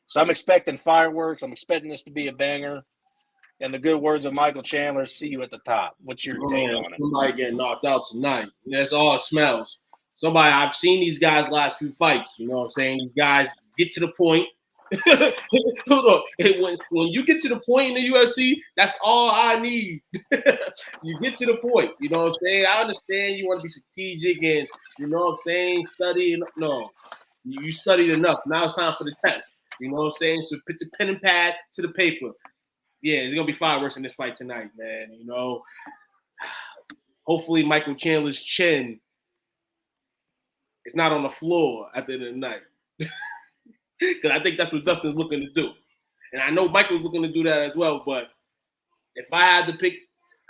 So I'm expecting fireworks. I'm expecting this to be a banger. And the good words of Michael Chandler, see you at the top. What's your take on it? Somebody getting knocked out tonight. That's all it smells. I've seen these guys last few fights. You know what I'm saying? These guys get to the point. Hold on. When you get to the point in the UFC, that's all I need. You get to the point. You know what I'm saying? I understand you want to be strategic and, you know what I'm saying, study. No, you studied enough. Now it's time for the test. You know what I'm saying? So put the pen and pad to the paper. yeah, it's gonna be fireworks in this fight tonight, man. You know, hopefully Michael Chandler's chin is not on the floor at the end of the night, because I think that's what Dustin's looking to do, and I know Michael's looking to do that as well. But if I had to pick,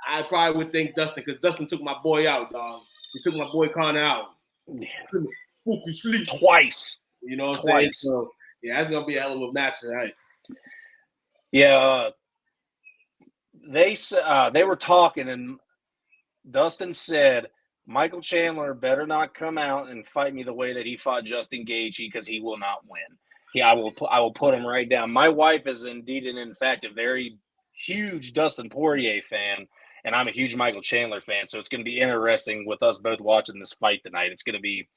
I probably would think Dustin, because Dustin took my boy out, dog. He took my boy Connor out. Yeah. Twice. You know what I'm saying? So, yeah, that's going to be a hell of a match tonight. Yeah. They were talking, and Dustin said, Michael Chandler better not come out and fight me the way that he fought Justin Gaethje, because he will not win. I will put him right down. My wife is indeed and in fact a very huge Dustin Poirier fan, and I'm a huge Michael Chandler fan, so it's going to be interesting with us both watching this fight tonight. It's going to be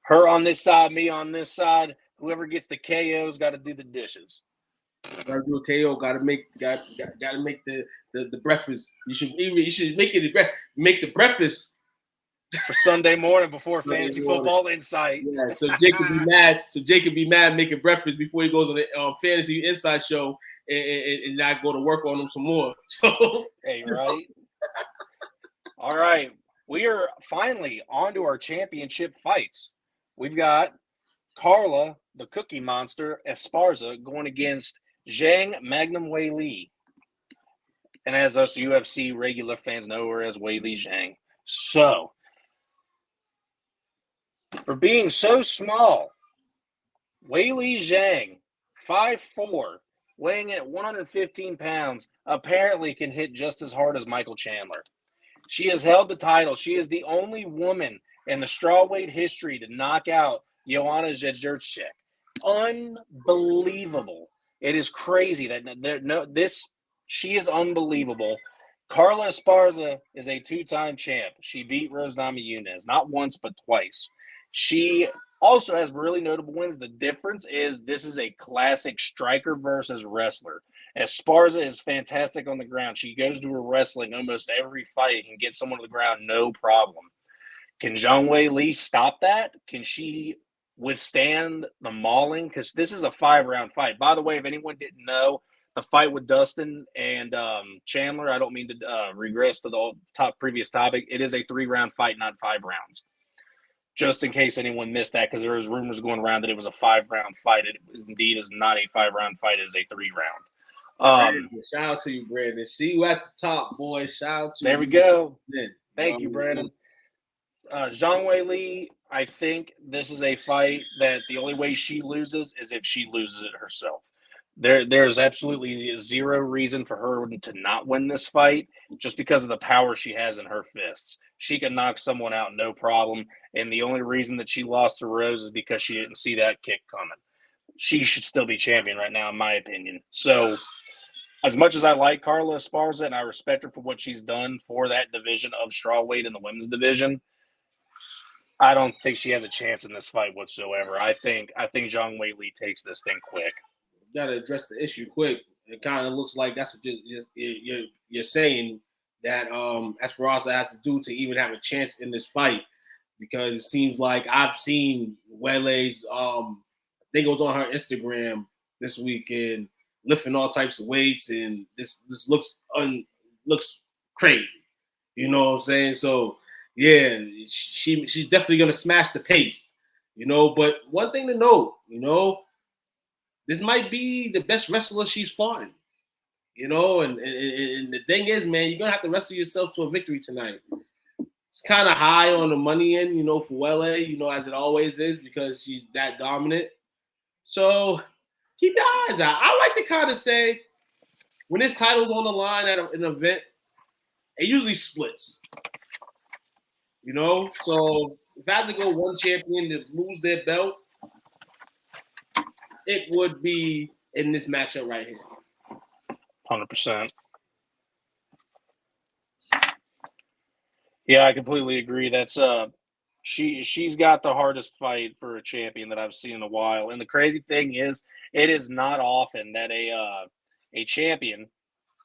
her on this side, me on this side. Whoever gets the KO's got to do the dishes. Gotta do a KO. Gotta make the breakfast. You should make the breakfast for Sunday morning before Fantasy Football Insight. Yeah, so Jake could be mad. So Jake could be mad making breakfast before he goes on the Fantasy Insight show and not go to work on them some more. So hey, right. All right, we are finally on to our championship fights. We've got Carla, the Cookie Monster, Esparza going against Zhang Magnum Weili. And as us UFC regular fans know her as Weili Zhang. So, for being so small, Weili Zhang, 5'4", weighing at 115 pounds, apparently can hit just as hard as Michael Chandler. She has held the title. She is the only woman in the strawweight history to knock out Joanna Jędrzejczyk. Unbelievable. It is crazy that she is unbelievable. Carla Esparza is a two-time champ. She beat Rose Namajunas, not once but twice. She also has really notable wins. The difference is this is a classic striker versus wrestler. Esparza is fantastic on the ground. She goes to her wrestling almost every fight and gets someone to the ground, no problem. Can Zhang Weili stop that? Can she withstand the mauling? Because this is a 5-round fight. By the way, if anyone didn't know, the fight with Dustin and Chandler, I don't mean to regress to the previous topic. It is a 3-round fight, not 5 rounds. Just in case anyone missed that, because there was rumors going around that it was a 5-round fight. It indeed is not a 5-round fight. It is a 3-round. Shout out to you, Brandon. See you at the top, boy. Shout out to you. There we go. Thank you, Brandon. Zhang Weili, I think this is a fight that the only way she loses is if she loses it herself. There's absolutely zero reason for her to not win this fight just because of the power she has in her fists. She can knock someone out, no problem. And the only reason that she lost to Rose is because she didn't see that kick coming. She should still be champion right now, in my opinion. So, as much as I like Carla Esparza and I respect her for what she's done for that division of strawweight in the women's division, I don't think she has a chance in this fight whatsoever. I think Zhang Weili takes this thing quick. You got to address the issue quick. It kind of looks like that's what you're saying that Esparza has to do to even have a chance in this fight, because it seems like I've seen Weili's I think it was on her Instagram this weekend lifting all types of weights, and this looks crazy. You know what I'm saying? So yeah, she's definitely gonna smash the pace. You know, but one thing to note, you know, this might be the best wrestler she's fought. You know, and the thing is, man, you're gonna have to wrestle yourself to a victory tonight. It's kind of high on the money end, you know, for Weili, you know, as it always is, because she's that dominant. So keep your eyes out. I like to kind of say when this title's on the line at an event, it usually splits. You know, so if I had to go one champion to lose their belt, it would be in this matchup right here. 100%. Yeah, I completely agree. That's she's got the hardest fight for a champion that I've seen in a while. And the crazy thing is, it is not often that a champion,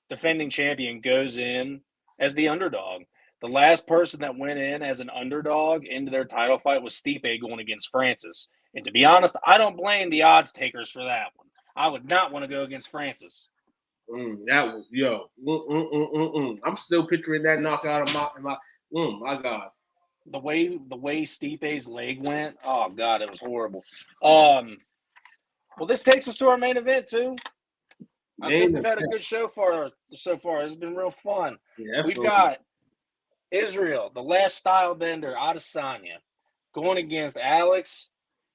defending champion, goes in as the underdog. The last person that went in as an underdog into their title fight was Stipe going against Francis. And to be honest, I don't blame the odds takers for that one. I would not want to go against Francis. That was I'm still picturing that knockout of my God. The way Stipe's leg went, oh God, it was horrible. Well, this takes us to our main event too. I think we've had a good show so far. It's been real fun. Yeah, we've got Israel, the last style bender, Adesanya, going against Alex.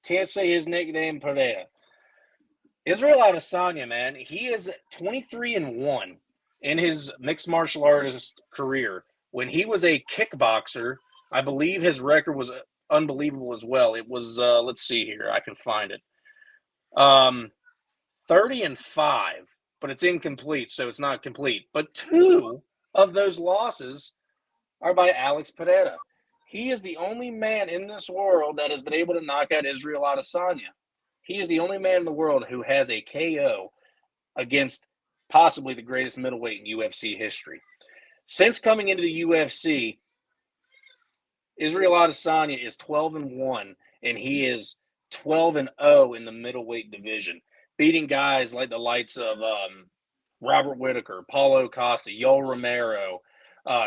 Can't say his nickname, Pereira. Israel Adesanya, man, he is 23-1 in his mixed martial artist career. When he was a kickboxer, I believe his record was unbelievable as well. It was, let's see here, I can find it. 30-5, but it's incomplete, so it's not complete. But 2 of those losses are by Alex Pereira. He is the only man in this world that has been able to knock out Israel Adesanya. He is the only man in the world who has a KO against possibly the greatest middleweight in UFC history. Since coming into the UFC, Israel Adesanya is 12-1, and he is 12-0 in the middleweight division, beating guys like the likes of Robert Whittaker, Paulo Costa, Yoel Romero,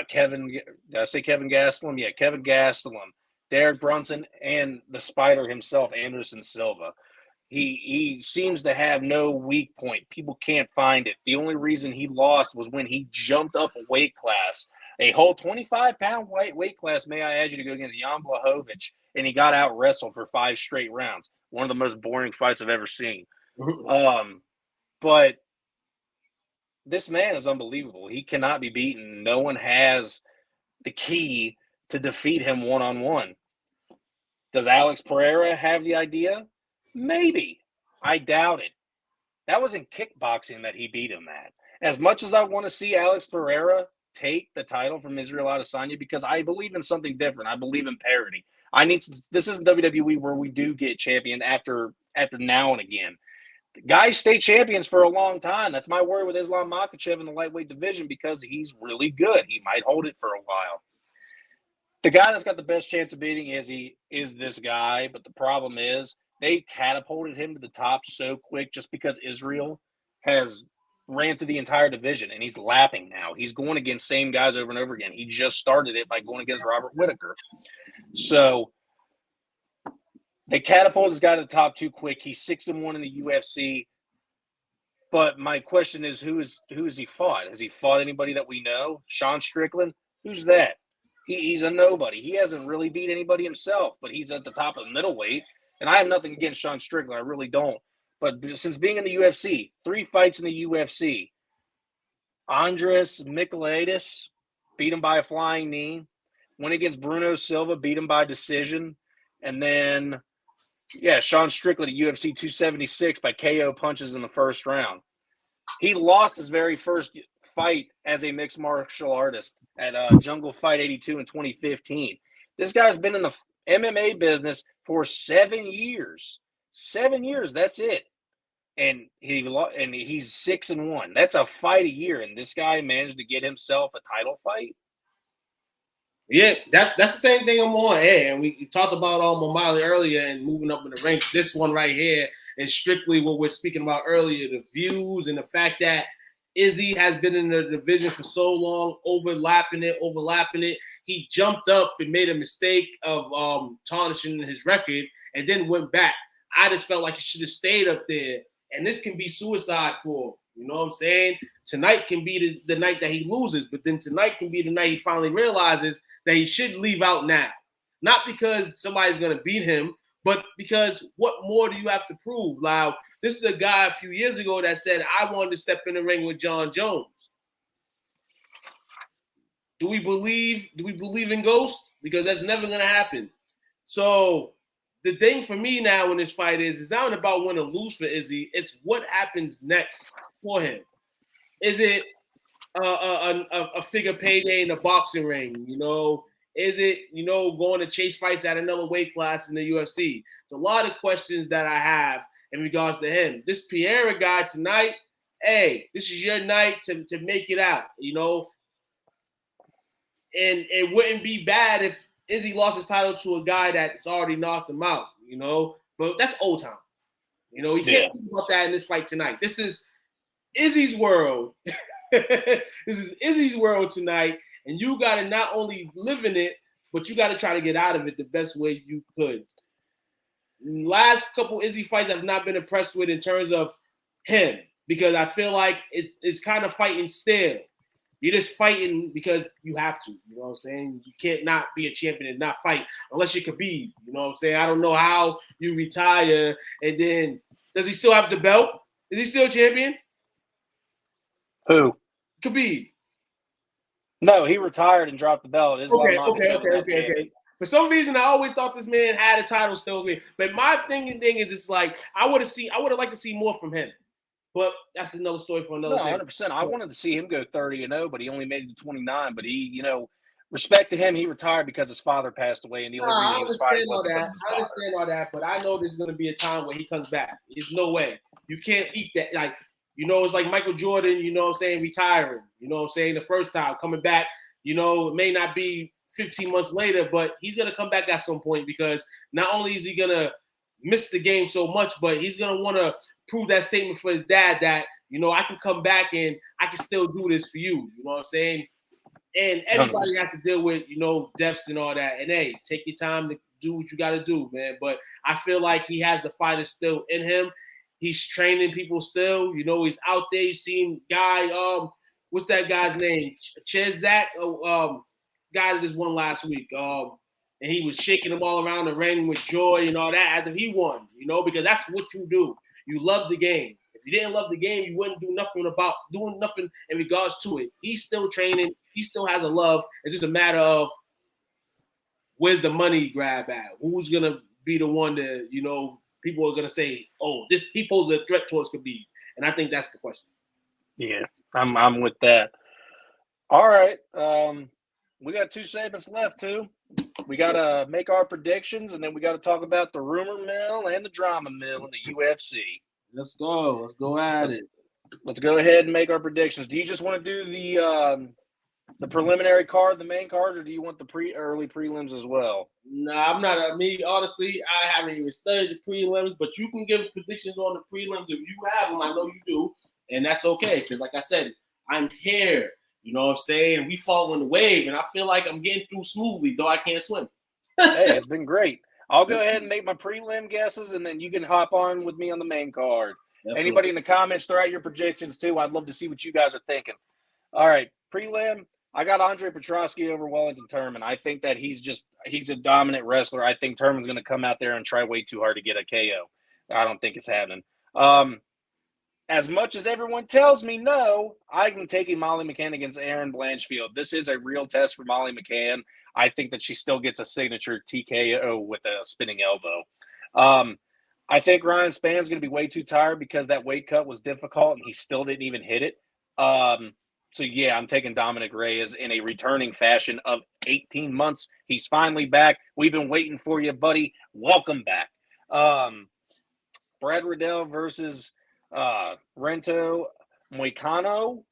Kevin Gastelum? Yeah, Kevin Gastelum, Derek Brunson, and the Spider himself, Anderson Silva. He seems to have no weak point. People can't find it. The only reason he lost was when he jumped up a weight class, a whole 25-pound weight class, may I add you, to go against Jan Blachowicz, and he got out wrestled for 5 straight rounds. One of the most boring fights I've ever seen. But this man is unbelievable. He cannot be beaten. No one has the key to defeat him one-on-one. Does Alex Pereira have the idea? Maybe. I doubt it. That was in kickboxing that he beat him at. As much as I want to see Alex Pereira take the title from Israel Adesanya, because I believe in something different. I believe in parity. This isn't WWE where we do get champion after now and again. The guys stay champions for a long time. That's my worry with Islam Makhachev in the lightweight division, because he's really good. He might hold it for a while. The guy that's got the best chance of beating Izzy is this guy, but the problem is they catapulted him to the top so quick just because Israel has ran through the entire division, and he's lapping now. He's going against same guys over and over again. He just started it by going against Robert Whittaker. So they catapulted this guy to the top too quick. He's 6-1 in the UFC. But my question is, who has he fought? Has he fought anybody that we know? Sean Strickland? Who's that? He's a nobody. He hasn't really beat anybody himself, but he's at the top of middleweight. And I have nothing against Sean Strickland. I really don't. But since being in the UFC, 3 fights in the UFC, Andres Michailidis beat him by a flying knee. Went against Bruno Silva, beat him by decision. And then, Sean Strickland at UFC 276 by KO punches in the first round. He lost his very first fight as a mixed martial artist at Jungle Fight 82 in 2015. This guy's been in the MMA business for 7 years. 7 years, that's it. And he's 6-1. That's a fight a year, and this guy managed to get himself a title fight. Yeah, that's the same thing I'm on air. And we talked about O'Malley earlier and moving up in the ranks. This one right here is strictly what we're speaking about earlier, the views and the fact that Izzy has been in the division for so long, overlapping it. He jumped up and made a mistake of tarnishing his record and then went back. I just felt like he should have stayed up there. And this can be suicide for him. You know what I'm saying? Tonight can be the night that he loses, but then tonight can be the night he finally realizes that he should leave out now. Not because somebody's going to beat him, but because what more do you have to prove? Like, this is a guy a few years ago that said, I wanted to step in the ring with John Jones. Do we believe in ghosts? Because that's never going to happen. So the thing for me now in this fight is it's not about win or lose for Izzy. It's what happens next for him. Is it a figure payday in the boxing ring? You know, is it, going to chase fights at another weight class in the UFC? It's a lot of questions that I have in regards to him. This Pereira guy tonight, hey, this is your night to make it out, And it wouldn't be bad if Izzy lost his title to a guy that's already knocked him out, But that's old time. You can't think about that in this fight tonight. This is Izzy's world. This is Izzy's world tonight, and you got to not only live in it, but you got to try to get out of it the best way you could. Last couple Izzy fights I've not been impressed with in terms of him, because I feel like it's kind of fighting stale. You're just fighting because you have to. You know what I'm saying? You can't not be a champion and not fight unless you're Khabib. You know what I'm saying? I don't know how you retire and then does he still have the belt? Is he still champion? Who? Khabib. No, he retired and dropped the belt. Okay. For some reason, I always thought this man had a title still. But my thing is just like I would have liked to see more from him. But that's another story for another day. 100%. I wanted to see him go 30-0, but he only made it to 29. But he, respect to him, he retired because his father passed away, and the only reason he was fighting was because of his father. I understand all that, but I know there's going to be a time where he comes back. There's no way. You can't eat that. Like, it's like Michael Jordan, you know what I'm saying, retiring. You know what I'm saying, the first time, coming back. It may not be 15 months later, but he's going to come back at some point because not only is he going to miss the game so much, but he's going to want to prove that statement for his dad that, I can come back and I can still do this for you. You know what I'm saying? And everybody has to deal with, deaths and all that. And, hey, take your time to do what you got to do, man. But I feel like he has the fighter still in him. He's training people still. He's out there. You seen guy, what's that guy's name? Chezak, guy that just won last week. And he was shaking them all around the ring with joy and all that as if he won, because that's what you do. You love the game. If you didn't love the game, you wouldn't do nothing about doing nothing in regards to it. He's still training. He still has a love. It's just a matter of where's the money grab at? Who's going to be the one that, people are going to say, oh, he poses a threat towards Khabib. And I think that's the question. Yeah, I'm with that. All right. We got 2 segments left, too. We got to make our predictions, and then we got to talk about the rumor mill and the drama mill in the UFC. Let's go. Let's go at it. Let's go ahead and make our predictions. Do you just want to do the preliminary card, the main card, or do you want the early prelims as well? Nah, I'm not. Honestly, I haven't even studied the prelims, but you can give predictions on the prelims if you have them. I know you do, and that's okay because, like I said, I'm here. You know what I'm saying? We following the wave, and I feel like I'm getting through smoothly, though I can't swim. Hey, it's been great. I'll go ahead and make my prelim guesses, and then you can hop on with me on the main card. Definitely. Anybody in the comments, throw out your predictions, too. I'd love to see what you guys are thinking. All right, prelim, I got Andre Petroski over Wellington Turman. I think that he's a dominant wrestler. I think Turman's going to come out there and try way too hard to get a KO. I don't think it's happening. As much as everyone tells me no, I'm taking Molly McCann against Erin Blanchfield. This is a real test for Molly McCann. I think that she still gets a signature TKO with a spinning elbow. I think Ryan Spann's going to be way too tired because that weight cut was difficult and he still didn't even hit it. So, yeah, I'm taking Dominic Reyes in a returning fashion of 18 months. He's finally back. We've been waiting for you, buddy. Welcome back. Brad Riddell versus Rento Moicano.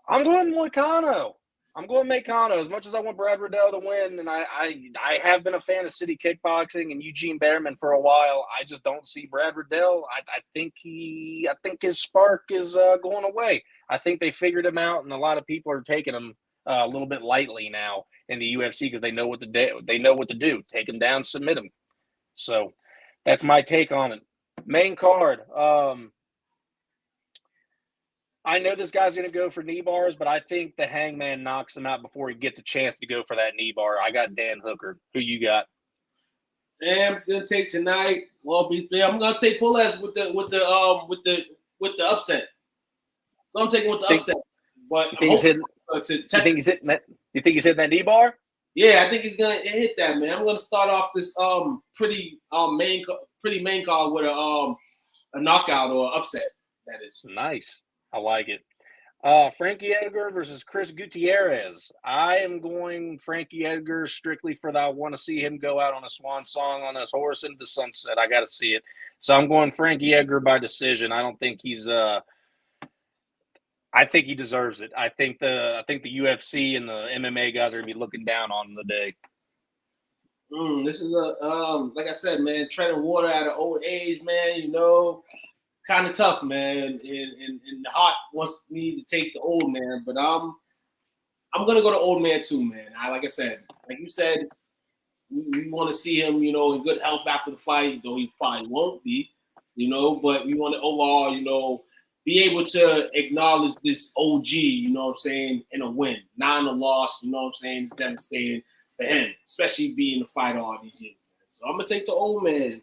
I'm going Moicano. I'm going Moicano. As much as I want Brad Riddell to win, and I have been a fan of City Kickboxing and Eugene Behrman for a while, I just don't see Brad Riddell. I think his spark is going away. I think they figured him out, and a lot of people are taking him a little bit lightly now in the UFC because they know what to do. They know what to do. Take him down, submit him. So that's my take on it. Main card. I know this guy's going to go for knee bars, but I think the Hangman knocks him out before he gets a chance to go for that knee bar. I got Dan Hooker. Who you got? I'm gonna take tonight. Well, be fair, I'm gonna take Puelles with the upset. I'm taking with the upset. But you think he's hitting that knee bar? Yeah, I think he's gonna hit that, man. I'm gonna start off this pretty main card with a knockout or upset. That is nice. I like it. Frankie Edgar versus Chris Gutierrez. I am going Frankie Edgar strictly for that. I want to see him go out on a swan song on this horse into the sunset. I got to see it. So I'm going Frankie Edgar by decision. I don't think he's I think he deserves it. I think the UFC and the MMA guys are going to be looking down on him today. This is like I said, man, treading water at an old age, man. kind of tough, man. And the heart wants me to take the old man, but I'm gonna go to old man too, man. Like I said, like you said, we want to see him, in good health after the fight, though he probably won't be, but we want to overall, be able to acknowledge this OG, in a win, not in a loss, it's devastating for him, especially being the fighter all these years, man. So I'm going to take the old man.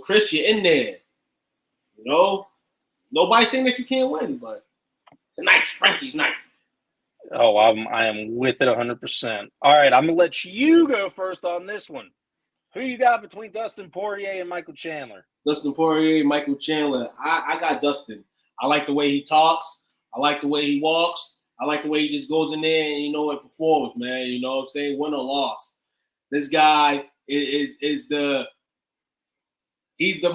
Chris, you're in there. Nobody's saying that you can't win, but tonight's Frankie's night. Oh, I am with it 100%. All right, I'm going to let you go first on this one. Who you got between Dustin Poirier and Michael Chandler? Dustin Poirier, Michael Chandler. I got Dustin. I like the way he talks. I like the way he walks. I like the way he just goes in there and, performs, man. You know what I'm saying? Win or loss. This guy is the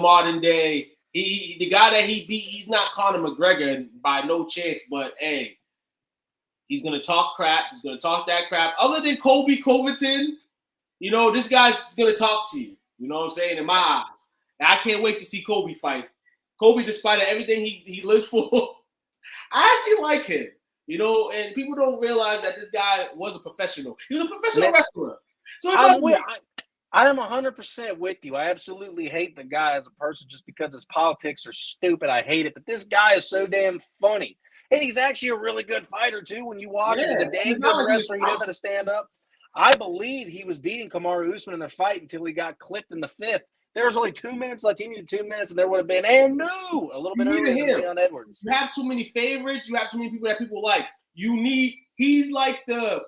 modern day. The guy that he beat, he's not Conor McGregor by no chance, but, hey, he's going to talk crap. He's going to talk that crap. Other than Kobe Covington, this guy's going to talk to you. You know what I'm saying? In my eyes. And I can't wait to see Kobe fight. Kobe, despite everything he lives for, I actually like him. And people don't realize that this guy was a professional. He was a professional wrestler. So I am 100% with you. I absolutely hate the guy as a person just because his politics are stupid. I hate it. But this guy is so damn funny. And he's actually a really good fighter, too, when you watch him. He's a damn good wrestler. He knows how to stand up. I believe he was beating Kamaru Usman in the fight until he got clipped in the fifth. There was only 2 minutes left. He needed 2 minutes, and there would have been a little bit earlier than Leon Edwards. You have too many favorites. You have too many people that people like. He's like the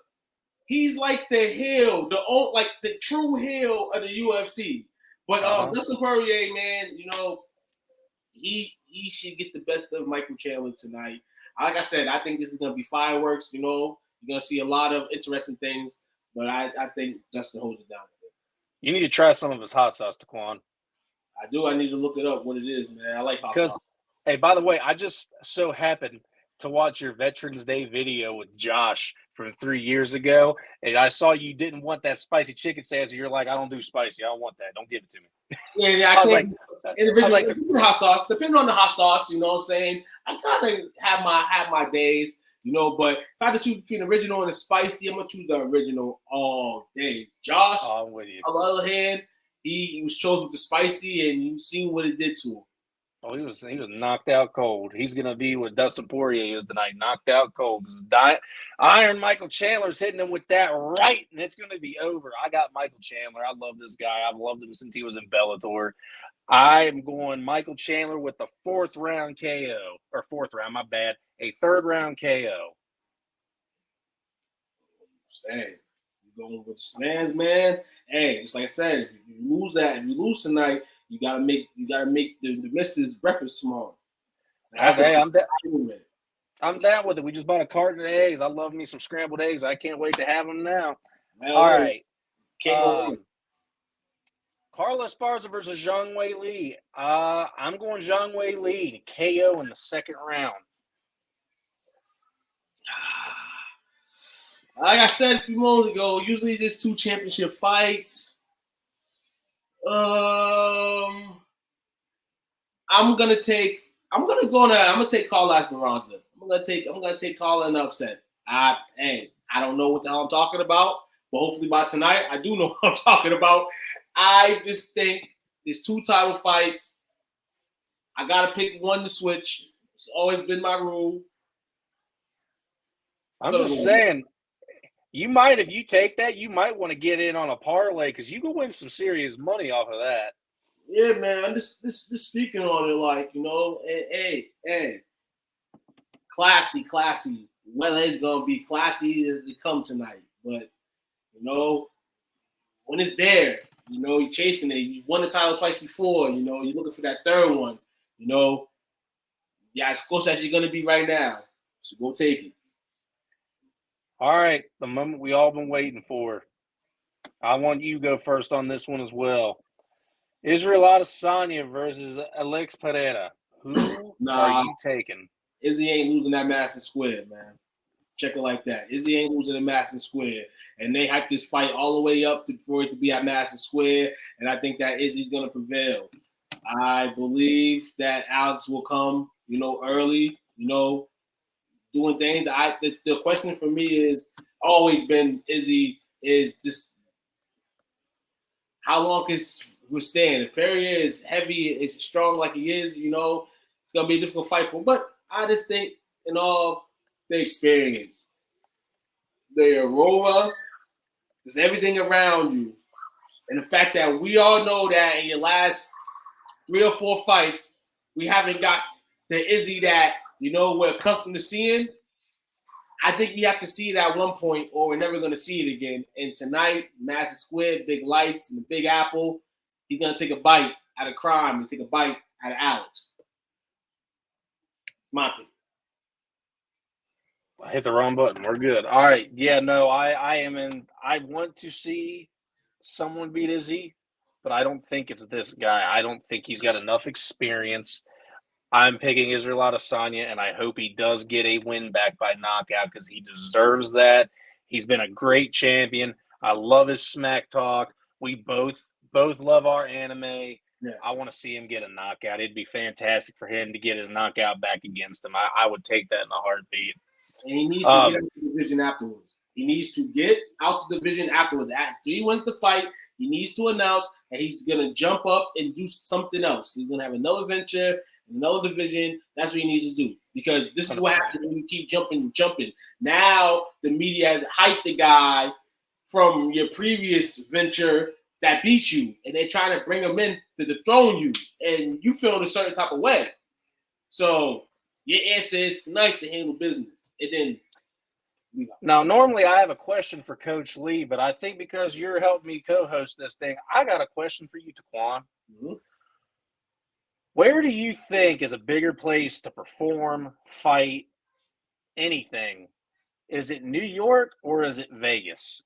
heel, the true heel of the UFC. But Dustin Poirier, man, he should get the best of Michael Chandler tonight. Like I said, I think this is going to be fireworks. You're going to see a lot of interesting things, but I think Dustin holds it down. You need to try some of his hot sauce, Taquan. I do. I need to look it up what it is, man. I like hot sauce. Hey, by the way, I just so happened to watch your Veterans Day video with Josh from 3 years ago, and I saw you didn't want that spicy chicken sandwich. You're like, I don't do spicy. I don't want that. Don't give it to me. Yeah, I can't. Individual hot sauce. Depending on the hot sauce, you know what I'm saying? I kind of have my days, but if I had to choose between original and the spicy, I'm going to choose the original all day. Josh, I'm with you. On the other hand, he was chosen with the spicy, and you've seen what it did to him. Oh, he was knocked out cold. He's going to be what Dustin Poirier is tonight, knocked out cold. Iron Michael Chandler's hitting him with that right, and it's going to be over. I got Michael Chandler. I love this guy. I've loved him since he was in Bellator. I am going Michael Chandler with the a third round KO. Saying, you're going with the Swans, man. Hey, it's like I said, if you lose tonight, you gotta make the missus breakfast tomorrow. I'm down with it. We just bought a carton of eggs. I love me some scrambled eggs. I can't wait to have them now. All right. Carlos Esparza versus Zhang Weili. I'm going Zhang Weili KO in the second round. Like I said a few moments ago, usually there's 2 championship fights. I'm gonna take Carla Esparza. I'm gonna take Carla in upset. I don't know what the hell I'm talking about, but hopefully by tonight I do know what I'm talking about. I just think there's 2 title fights. I gotta pick one to switch. It's always been my rule. I'm just saying, you might, if you take that, you might want to get in on a parlay because you can win some serious money off of that. Yeah, man. I'm just speaking on it like, hey. Classy. Well, it's going to be classy as it come tonight. But, when it's there, you're chasing it. You won the title twice before, you're looking for that third one, as close as you're going to be right now. So go take it. All right, the moment we all been waiting for. I want you to go first on this one as well. Israel Adesanya versus Alex Pereira. Who are you taking? Izzy ain't losing that Madison Square, man. Check it like that. Izzy ain't losing at Madison Square. And they hyped this fight all the way up for it to be at Madison Square. And I think that Izzy's going to prevail. I believe that Alex will come, early, doing things. The question for me is always been is this how long can withstand? If Perrier is heavy, is strong like he is, it's gonna be a difficult fight for him. But I just think in all the experience, the aurora, there's everything around you. And the fact that we all know that in your last 3 or 4 fights, we haven't got the Izzy that, we're accustomed to seeing. I think we have to see it at one point or we're never going to see it again. And tonight, Madison Square, big lights, and the Big Apple, he's going to take a bite out of crime and take a bite out of Alex. My opinion. I hit the wrong button. We're good. All right. Yeah, no, I want to see someone beat Izzy, but I don't think it's this guy. I don't think he's got enough experience. I'm picking Israel Adesanya, and I hope he does get a win back by knockout because he deserves that. He's been a great champion. I love his smack talk. We both love our anime. Yeah. I want to see him get a knockout. It'd be fantastic for him to get his knockout back against him. I would take that in a heartbeat. And he needs to get out of the division afterwards. He needs to get out to the division afterwards. After he wins the fight, he needs to announce that he's going to jump up and do something else. He's going to have another venture, another division. That's what he needs to do. Because this is what happens when you keep jumping. Now the media has hyped the guy from your previous venture that beat you, and they're trying to bring him in to dethrone you, and you feel in a certain type of way. So your answer is tonight to handle business. And then now, normally I have a question for Coach Lee, but I think because you're helping me co-host this thing, I got a question for you, Taquan. Mm-hmm. Where do you think is a bigger place to perform, fight, anything? Is it New York or is it Vegas?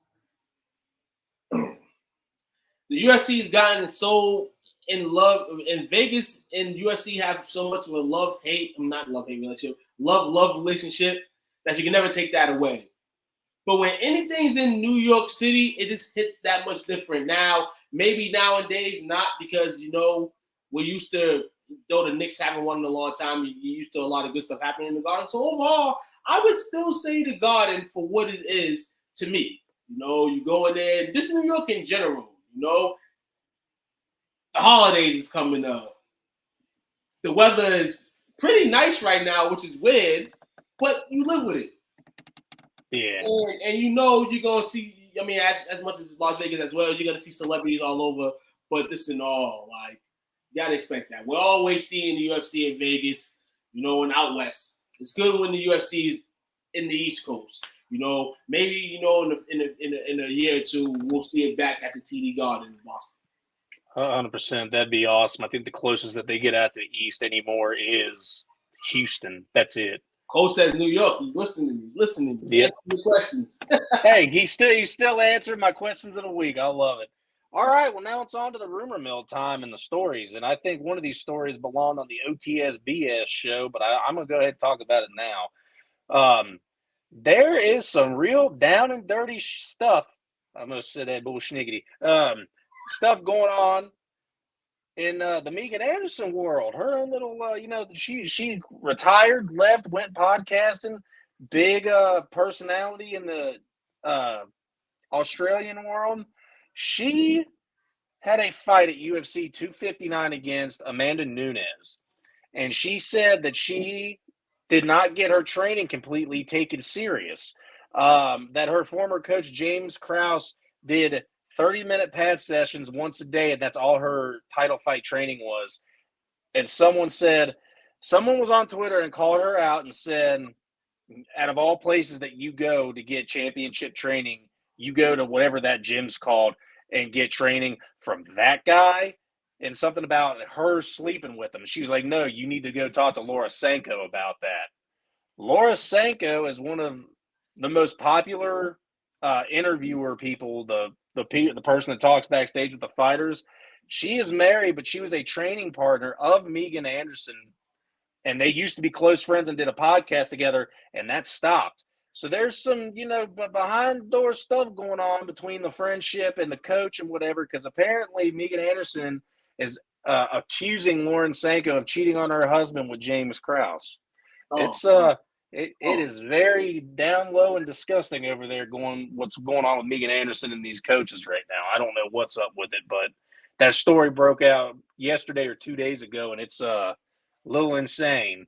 The UFC has gotten so in love, and Vegas and UFC have so much of a love-hate relationship that you can never take that away. But when anything's in New York City, it just hits that much different. Now, maybe nowadays not because, we're used to, though the Knicks haven't won in a long time, you're used to a lot of good stuff happening in the Garden. So overall, I would still say the Garden for what it is to me. You go in there, just New York in general, the holidays is coming up. The weather is pretty nice right now, which is weird, but you live with it. Yeah. And you're going to see, as much as Las Vegas as well, you're going to see celebrities all over, but this and all, you got to expect that. We're always seeing the UFC in Vegas, and out west. It's good when the UFC is in the East Coast. Maybe, in a year or two, we'll see it back at the TD Garden in Boston. 100%. That'd be awesome. I think the closest that they get out to the East anymore is Houston. That's it. Cole says New York. He's listening. He's yep. answering the questions. Hey, he's still answering my questions in a week. I love it. All right, well, now it's on to the rumor mill time and the stories. And I think one of these stories belonged on the OTSBS show, but I'm going to go ahead and talk about it now. There is some real down and dirty stuff. I'm going to say that bullshniggity. Stuff going on in the Megan Anderson world. Her own little, she retired, left, went podcasting. Big personality in the Australian world. She had a fight at UFC 259 against Amanda Nunes. And she said that she did not get her training completely taken serious. That her former coach, James Krause, did 30-minute pad sessions once a day, and that's all her title fight training was. And someone was on Twitter and called her out and said, out of all places that you go to get championship training, you go to whatever that gym's called and get training from that guy, and something about her sleeping with him. She was like, no, you need to go talk to Laura Sanko about that. Laura Sanko is one of the most popular interviewer people, the person that talks backstage with the fighters. She is married, but she was a training partner of Megan Anderson, and they used to be close friends and did a podcast together, and that stopped. So there's some, behind door stuff going on between the friendship and the coach and whatever, because apparently Megan Anderson is accusing Lauren Sanko of cheating on her husband with James Krause. Oh, It is very down low and disgusting over there what's going on with Megan Anderson and these coaches right now. I don't know what's up with it, but that story broke out yesterday or 2 days ago, and it's a little insane.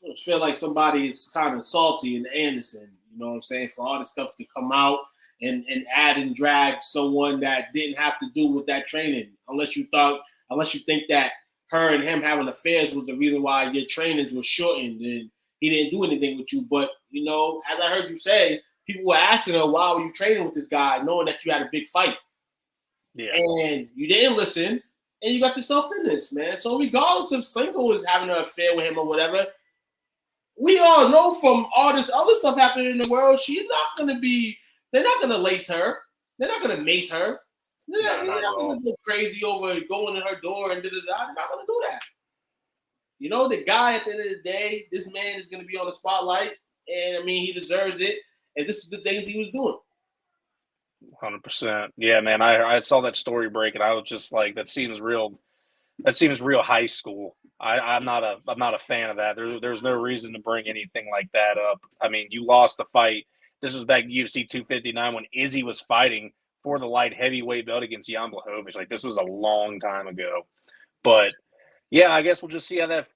I feel like somebody is kind of salty in Anderson, you know what I'm saying, for all the stuff to come out and add and drag someone that didn't have to do with that training. Unless you think that her and him having affairs was the reason why your trainings were shortened and he didn't do anything with you. But, you know, as I heard you say, people were asking her, why were you training with this guy, knowing that you had a big fight? Yeah. And you didn't listen, and you got yourself in this, man. So regardless if Sanko is having an affair with him or whatever, we all know from all this other stuff happening in the world, they're not going to lace her. They're not going to mace her. They're not going to go crazy over going to her door and da-da-da. They're not going to do that. You know, the guy at the end of the day, this man is going to be on the spotlight, and, I mean, he deserves it, and this is the things he was doing. 100%. Yeah, man, I saw that story break, and I was just like, that seems real high school. I'm not a fan of that. There's no reason to bring anything like that up. I mean, you lost the fight. This was back in UFC 259 when Izzy was fighting for the light heavyweight belt against Jan Blachowicz. Like, this was a long time ago. But yeah, I guess we'll just see how that.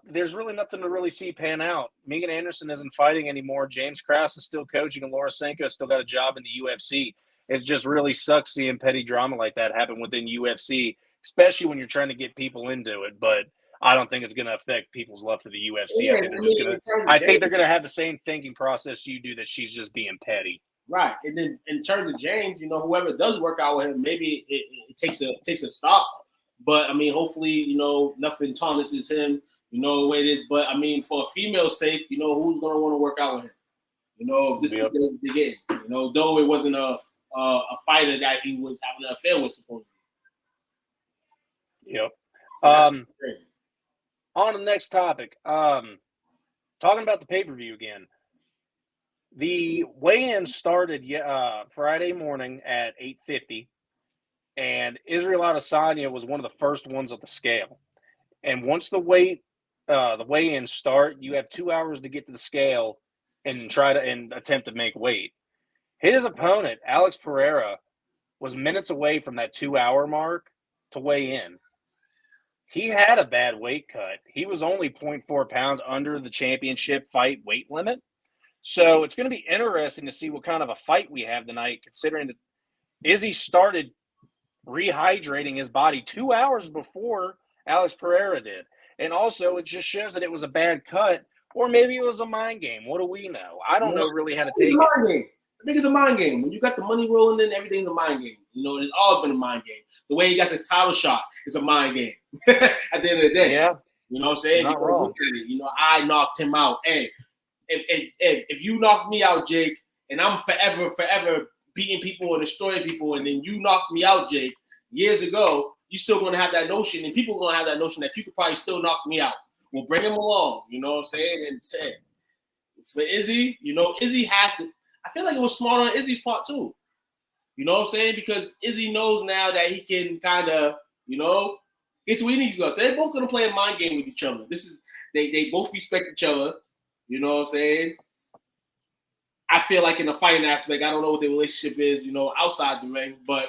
There's really nothing to really see pan out. Megan Anderson isn't fighting anymore. James Krause is still coaching, and Laura Sanko still got a job in the UFC. It just really sucks seeing petty drama like that happen within UFC, especially when you're trying to get people into it. But I don't think it's going to affect people's love for the UFC. Yeah, I think they're going to have the same thinking process you do, that she's just being petty. Right, and then in terms of James, you know, whoever does work out with him, maybe it takes a stop. But I mean, hopefully, you know, nothing tarnishes him. You know the way it is. But I mean, for a female's sake, you know, who's going to want to work out with him? You know, this is the game. You know, though it wasn't a fighter that he was having an affair with, supposedly. Yep. On the next topic, talking about the pay-per-view again. The weigh-in started Friday morning at 8:50, and Israel Adesanya was one of the first ones at the scale. And once the weigh-in start, you have 2 hours to get to the scale and attempt to make weight. His opponent, Alex Pereira, was minutes away from that 2 hour mark to weigh in. He had a bad weight cut. He was only 0.4 pounds under the championship fight weight limit. So it's going to be interesting to see what kind of a fight we have tonight, considering that Izzy started rehydrating his body 2 hours before Alex Pereira did. And also, it just shows that it was a bad cut, or maybe it was a mind game. What do we know? I don't know really how to take it. I think it's a mind game. When you got the money rolling in, everything's a mind game. You know, it's all been a mind game. The way he got this title shot is a mind game. At the end of the day, yeah, you know what I'm saying? Not wrong. Look at it. You know, I knocked him out. Hey, if you knock me out, Jake, and I'm forever beating people and destroying people, and then you knocked me out, Jake, years ago, you're still going to have that notion, and people are going to have that notion that you could probably still knock me out. We'll bring him along. You know what I'm saying? And say, for Izzy, you know, Izzy has to. I feel like it was smart on Izzy's part too. You know what I'm saying? Because Izzy knows now that he can kind of, you know, get to where he needs to go. So they're both going to play a mind game with each other. They both respect each other. You know what I'm saying? I feel like in the fighting aspect, I don't know what their relationship is, you know, outside the ring, but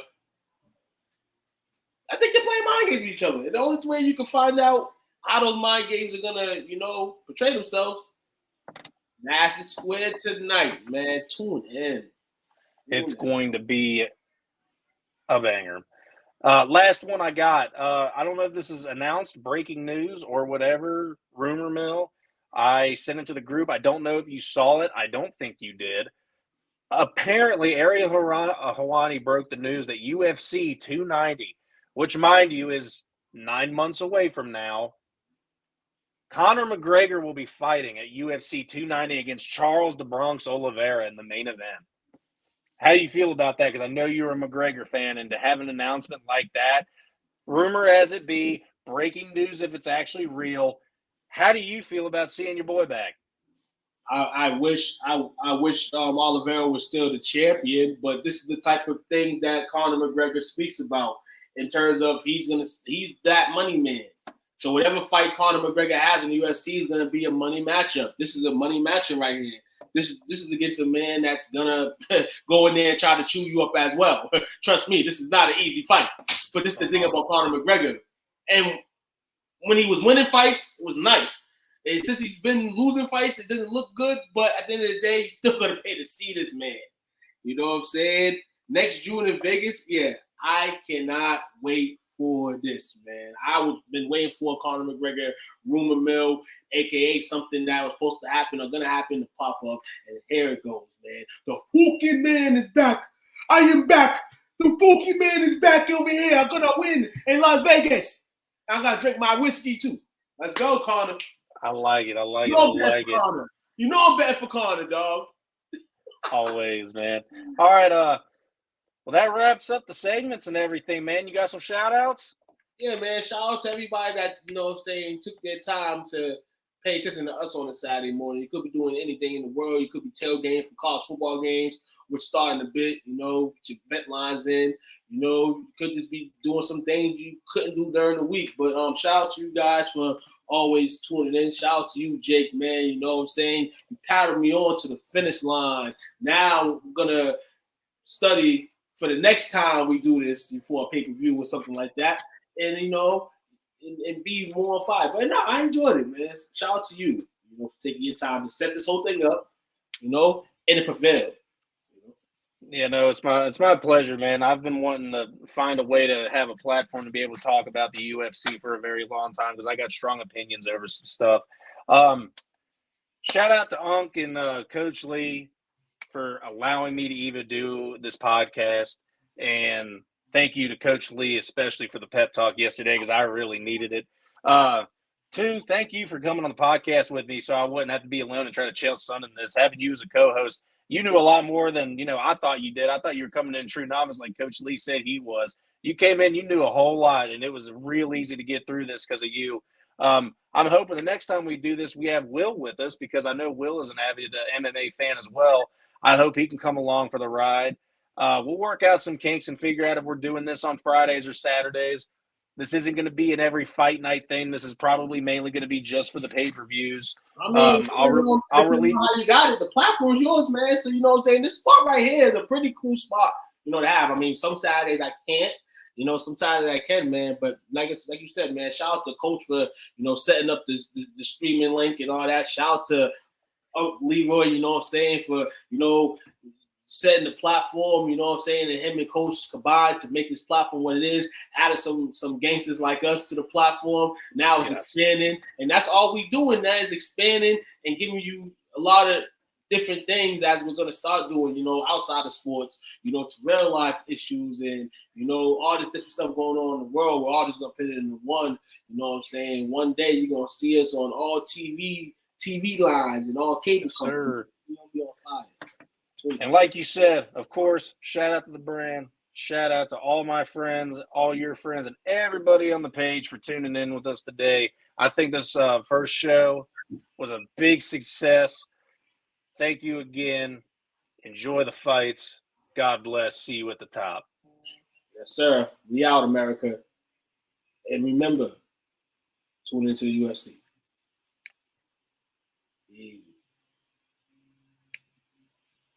I think they're playing mind games with each other. And the only way you can find out how those mind games are going to, you know, portray themselves, Madison Square tonight, man. Tune in. It's going to be a banger. Last one I got. I don't know if this is announced, breaking news or whatever, rumor mill. I sent it to the group. I don't know if you saw it. I don't think you did. Apparently, Ariel Helwani broke the news that UFC 290, which, mind you, is 9 months away from now, Conor McGregor will be fighting at UFC 290 against Charles the Bronx Oliveira in the main event. How do you feel about that? Because I know you're a McGregor fan, and to have an announcement like that, rumor as it be, breaking news if it's actually real, how do you feel about seeing your boy back? I wish Oliveira was still the champion, but this is the type of thing that Conor McGregor speaks about. in terms of he's that money man. So whatever fight Conor McGregor has in the UFC is gonna be a money matchup. This is a money matchup right here. This is against a man that's gonna go in there and try to chew you up as well. Trust me, this is not an easy fight. But this is the thing about Conor McGregor. And when he was winning fights, it was nice. And since he's been losing fights, it doesn't look good. But at the end of the day, you're still gonna pay to see this man. You know what I'm saying? Next June in Vegas, yeah, I cannot wait for this, man. I've been waiting for Conor McGregor rumor mill, aka something that was supposed to happen or gonna happen to pop up, and here it goes, man. The Fucking Man is back. I am back. The Fucking Man is back over here. I'm gonna win in Las Vegas. I'm gonna drink my whiskey too. Let's go, Conor. I like it. I like You know it. I like it. Conor. You know I'm betting for Conor, dog. Always, man. All right, well, that wraps up the segments and everything, man. You got some shout outs? Yeah, man. Shout out to everybody that, you know what I'm saying, took their time to pay attention to us on a Saturday morning. You could be doing anything in the world. You could be tailgating for college football games. We're starting a bit, you know, get your bet lines in. You know, you could just be doing some things you couldn't do during the week. But shout out to you guys for always tuning in. Shout out to you, Jake, man. You know what I'm saying? You patted me on to the finish line. Now I'm going to study for the next time we do this for a pay-per-view or something like that. And, you know, and be more on fire. But no, I enjoyed it, man. Shout out to you, you know, for taking your time to set this whole thing up, you know, and it prevailed. Yeah, no, it's my pleasure, man. I've been wanting to find a way to have a platform to be able to talk about the UFC for a very long time because I got strong opinions over some stuff. Shout out to Unc and Coach Lee for allowing me to even do this podcast, and thank you to Coach Lee especially for the pep talk yesterday because I really needed it. Two, thank you for coming on the podcast with me so I wouldn't have to be alone and try to chase sun in this. Having you as a co-host, you knew a lot more than, you know, I thought you did. I thought you were coming in true novice like Coach Lee said he was. You came in, you knew a whole lot, and it was real easy to get through this because of you. I'm hoping the next time we do this, we have Will with us because I know Will is an avid MMA fan as well. I hope he can come along for the ride. We'll work out some kinks and figure out if we're doing this on Fridays or Saturdays. This isn't going to be an every fight night thing. This is probably mainly going to be just for the pay-per-views. I mean, I'll release how you got it. The platform's yours, man. So, you know what I'm saying? This spot right here is a pretty cool spot, you know, to have. I mean, some Saturdays I can't. You know, sometimes I can, man. But like you said, man, shout out to Coach for, you know, setting up the streaming link and all that. Shout out to Leroy, you know what I'm saying, for, you know, setting the platform, you know what I'm saying, and him and Coach combined to make this platform what it is, added some gangsters like us to the platform. Now it's expanding, and that's all we doing now is expanding and giving you a lot of different things as we're going to start doing, you know, outside of sports, you know, to real life issues and, you know, all this different stuff going on in the world. We're all just going to put it into one, you know what I'm saying? One day you're going to see us on all TV lines and all cable companies. We're going to be on fire. And like you said, of course, shout out to the brand. Shout out to all my friends, all your friends, and everybody on the page for tuning in with us today. I think this first show was a big success. Thank you again. Enjoy the fights. God bless. See you at the top. Yes, sir. We out, America. And remember, tune into the UFC. Easy.